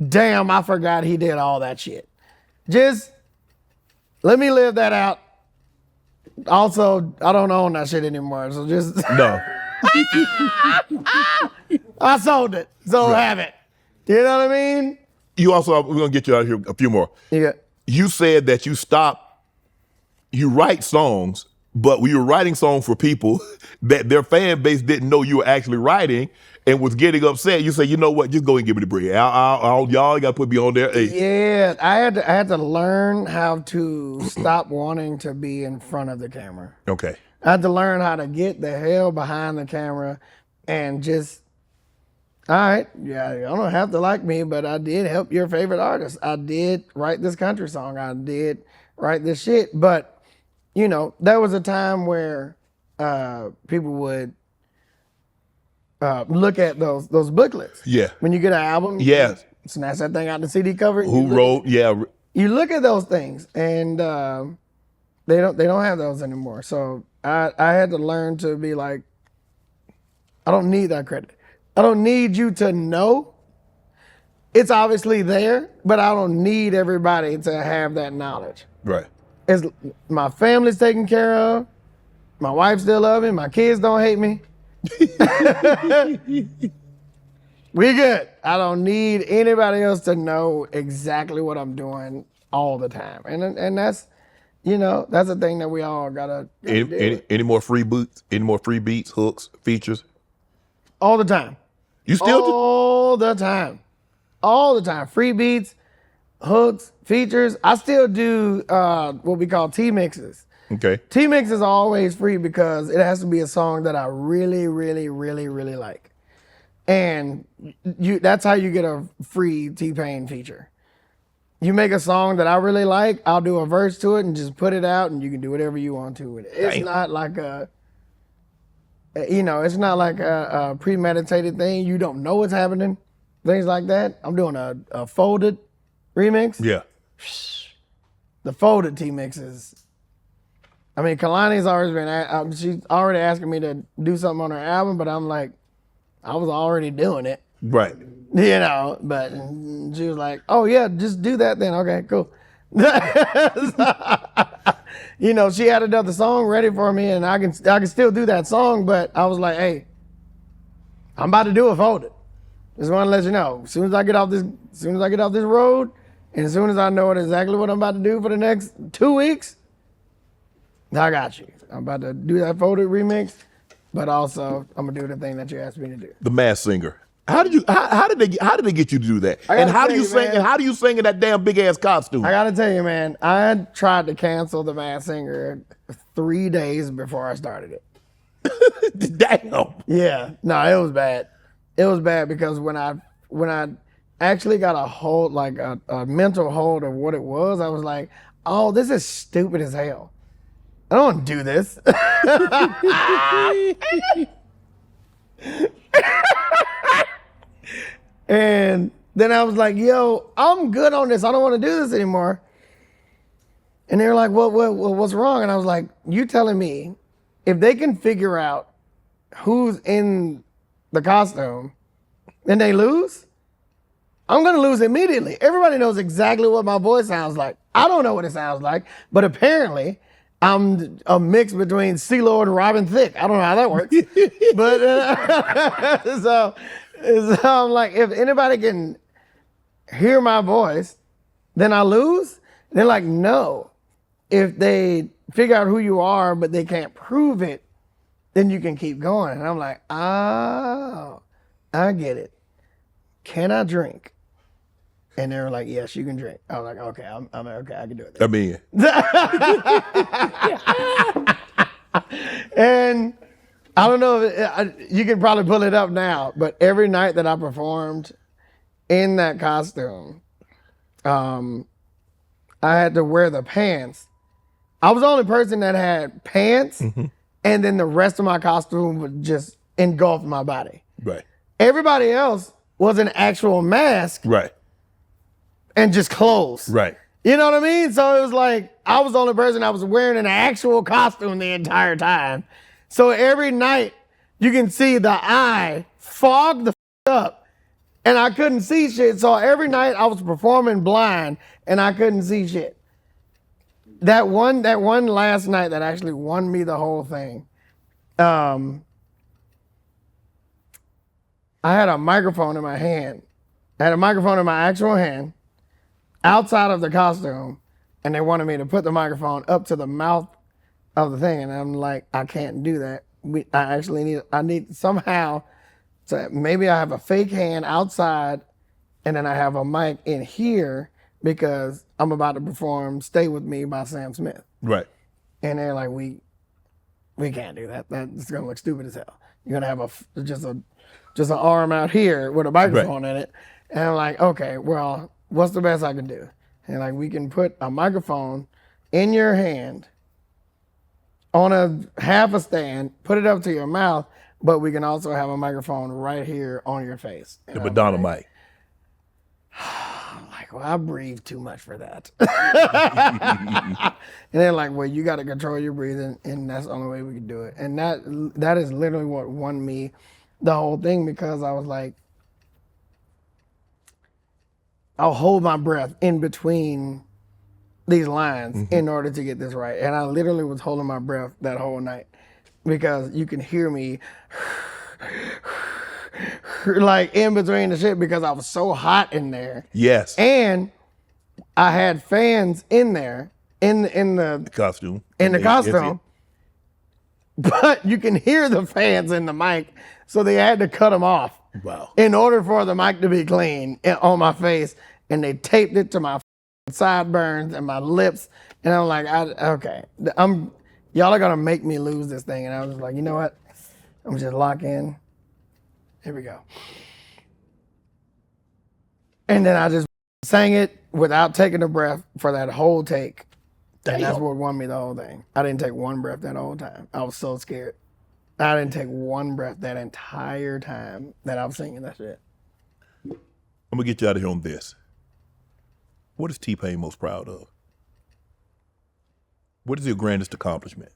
damn, I forgot he did all that shit. Just let me live that out. Also, I don't own that shit anymore, so just
No.
I sold it, so have it. You know what I mean?
You also, we're going to get you out of here a few more.
Yeah.
You said that you write songs, but when you're writing songs for people that their fan base didn't know you were actually writing and was getting upset, you say, you know what, just go and give me the bread. Y'all got to put me on there. Hey.
Yeah, I had to learn how to stop wanting to be in front of the camera.
Okay.
I had to learn how to get the hell behind the camera and just, all right, yeah, you don't have to like me, but I did help your favorite artist. I did write this country song. I did write this shit. But, you know, there was a time where people would look at those booklets.
Yeah.
When you get an album,
Yeah.
snatch that thing out the CD cover.
Who wrote? Yeah.
You look at those things, and they don't have those anymore. So I had to learn to be like, I don't need that credit. I don't need you to know. It's obviously there, but I don't need everybody to have that knowledge.
Right.
It's, my family's taken care of. My wife still loves me. My kids don't hate me. We good. I don't need anybody else to know exactly what I'm doing all the time. And that's, you know, that's the thing that we all gotta do.
Any more free boots? Any more free beats, hooks, features?
All the time.
You still do?
All the time. All the time. Free beats, hooks, features. I still do what we call T-mixes.
Okay.
T-mix is always free because it has to be a song that I really, really, really, really like. And that's how you get a free TPain feature. You make a song that I really like, I'll do a verse to it and just put it out, and you can do whatever you want to with it. It's not like it's not like a premeditated thing. You don't know what's happening, things like that. I'm doing a folded remix.
Yeah.
The folded T-mix is, I mean, Kalani's always been, she's already asking me to do something on her album, but I'm like, I was already doing it.
Right.
You know, but she was like, oh yeah, just do that then. Okay, cool. You know, she had another song ready for me, and I can still do that song, but I was like, hey, I'm about to do a folded. Just want to let you know. As soon as I get off this road, and as soon as I know exactly what I'm about to do for the next 2 weeks, I got you. I'm about to do that folded remix, but also I'm gonna do the thing that you asked me to do.
The Masked Singer. How did they get you to do that? And how do you sing? And how do you sing in that damn big ass costume?
I gotta tell you, man, I tried to cancel the Masked Singer 3 days before I started it.
Damn.
Yeah, no, it was bad. It was bad because when I actually got a hold, like a mental hold of what it was, I was like, oh, this is stupid as hell. I don't want to do this. And then I was like, yo, I'm good on this. I don't want to do this anymore. And they were like, what's wrong? And I was like, you telling me if they can figure out who's in the costume, then they lose? I'm going to lose immediately. Everybody knows exactly what my voice sounds like. I don't know what it sounds like, but apparently I'm a mix between C-Lord and Robin Thicke. I don't know how that works. But so I'm like, if anybody can hear my voice, then I lose? They're like, no. If they figure out who you are, but they can't prove it, then you can keep going. And I'm like, oh, I get it. Can I drink And they were like, yes, you can drink. I was like, okay, I'm okay, I can do it.
I mean,
And I don't know if you can probably pull it up now, but every night that I performed in that costume, I had to wear the pants. I was the only person that had pants, and then the rest of my costume would just engulf my body.
right,
Everybody else was an actual mask
right,
and just clothes.
right.
You know what I mean? So it was like I was the only person that was wearing an actual costume the entire time. So every night you can see the eye fog the up, and I couldn't see shit. So every night I was performing blind and I couldn't see shit. That one last night that actually won me the whole thing. I had a microphone in my hand. I had a microphone in my actual hand outside of the costume, and they wanted me to put the microphone up to the mouth of the thing, and I'm like, I can't do that. I need somehow to, maybe I have a fake hand outside, and then I have a mic in here because I'm about to perform "Stay With Me" by Sam Smith.
Right.
And they're like, we can't do that. That's gonna look stupid as hell. You're gonna have just an arm out here with a microphone in it. And I'm like, okay, well, what's the best I can do? And like, we can put a microphone in your hand on a half a stand, put it up to your mouth, but we can also have a microphone right here on your face. And
The Madonna mic.
I'm like, well, I breathe too much for that. And they're like, well, you got to control your breathing, and that's the only way we can do it. And that is literally what won me the whole thing, because I was like, I'll hold my breath in between these lines in order to get this right. And I literally was holding my breath that whole night because you can hear me like in between the shit because I was so hot in there.
Yes.
And I had fans in there in the
costume.
in the
Yes,
costume. But you can hear the fans in the mic, so they had to cut them off.
Wow.
In order for the mic to be clean on my face, and they taped it to my sideburns and my lips, and I'm like, okay, y'all are gonna make me lose this thing, and I was like, you know what? I'm just lock in. Here we go. And then I just sang it without taking a breath for that whole take. And that's what won me the whole thing. I didn't take one breath that whole time. I was so scared. I didn't take one breath that entire time that I was singing that shit.
I'm gonna get you out of here on this. What is TPain most proud of? What is your grandest accomplishment?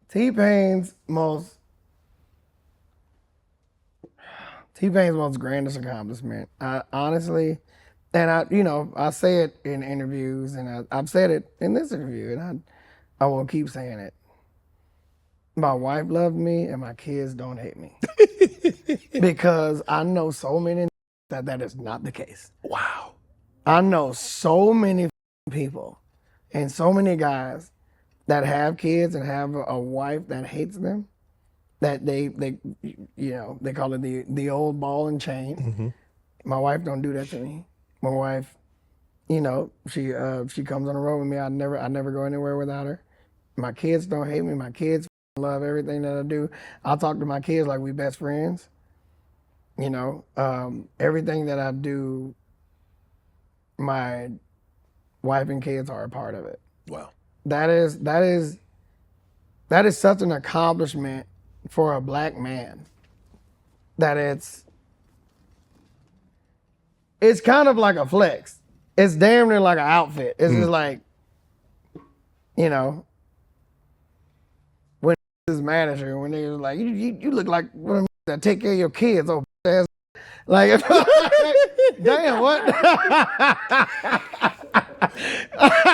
TPain's most grandest accomplishment, honestly, and I say it in interviews, and I've said it in this interview, and I will keep saying it. My wife loved me, and my kids don't hate me, because I know so many that is not the case.
Wow.
I know so many people and so many guys that have kids and have a wife that hates them, that they call it the old ball and chain.
Mm-hmm.
My wife don't do that to me. My wife, she comes on the road with me. I never go anywhere without her. My kids don't hate me. My kids love everything that I do. I talk to my kids like we best friends. Everything that I do, my wife and kids are a part of it.
Wow.
That is such an accomplishment for a black man, that it's kind of like a flex. It's damn near like an outfit. It's just like, when is mad at you, when they was like, you look like one of them that take care of your kids, oh ass. Like, damn, what?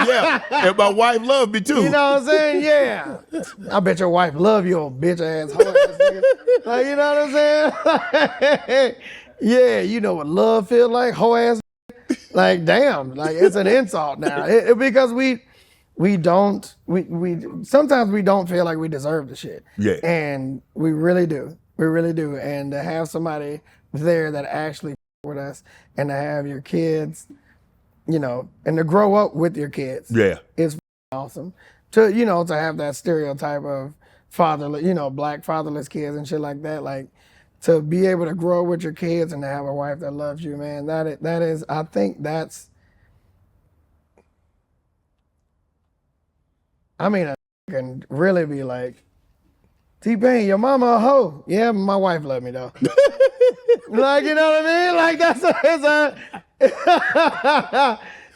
Yeah, and my wife loved me too.
You know what I'm saying? Yeah. I bet your wife love you, old bitch ass hoe ass nigga. Like, you know what I'm saying? Yeah, you know what love feel like, hoe ass. Like, damn, like it's an insult now. Because we sometimes we don't feel like we deserve the shit.
Yeah.
And we really do. We really do. And to have somebody there that actually with us, and to have your kids, you know, and to grow up with your kids.
Yeah.
It's awesome. To, you know, to have that stereotype of fatherless, you know, black fatherless kids and shit like that. Like, to be able to grow with your kids and to have a wife that loves you, man, that is, I think that's, I mean, a can really be like, TPain, your mama a hoe. Yeah, my wife love me though. Like, you know what I mean? Like, it's a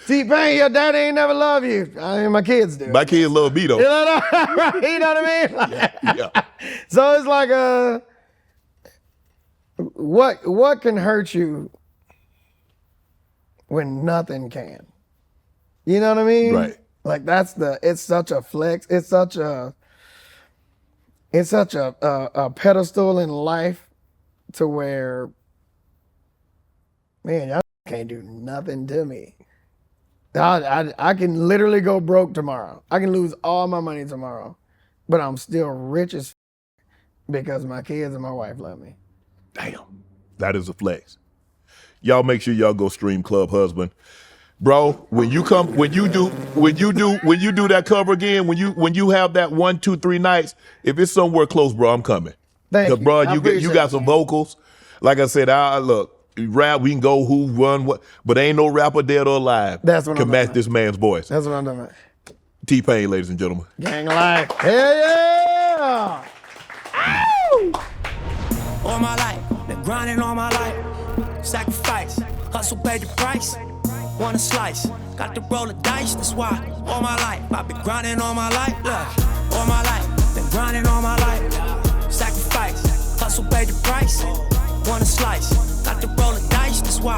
TPain, your daddy ain't never love you. I mean, my kids do.
My kids love me though.
You know what, you know what I mean? Like,
Yeah.
so it's like what can hurt you when nothing can? You know what I mean?
Right.
Like it's such a flex. It's such a pedestal in life to where, man, y'all can't do nothing to me. I can literally go broke tomorrow. I can lose all my money tomorrow, but I'm still rich as because my kids and my wife love me.
Damn. That is a flex. Y'all make sure y'all go stream Club Husband. Bro, when you do that cover again, when you have that 1, 2, 3 nights, if it's somewhere close, bro, I'm coming.
Thank you.
Bro,
I
you
appreciate
got
it.
some vocals. Like I said, look, rap, we can go who, run, what, but ain't no rapper dead or alive
That's what
can
I'm
match
talking
this man's voice.
That's what I'm doing.
TPain, ladies and gentlemen.
Gang life. Hell yeah! Ow!
All my life, been grinding all my life. Sacrifice, hustle paid the price. Want a slice, got to roll the dice, that's why. All my life, I've been grinding all my life. Look, all my life, been grinding all my life. Sacrifice, hustle paid the price. Want a slice, got to roll the dice, that's why.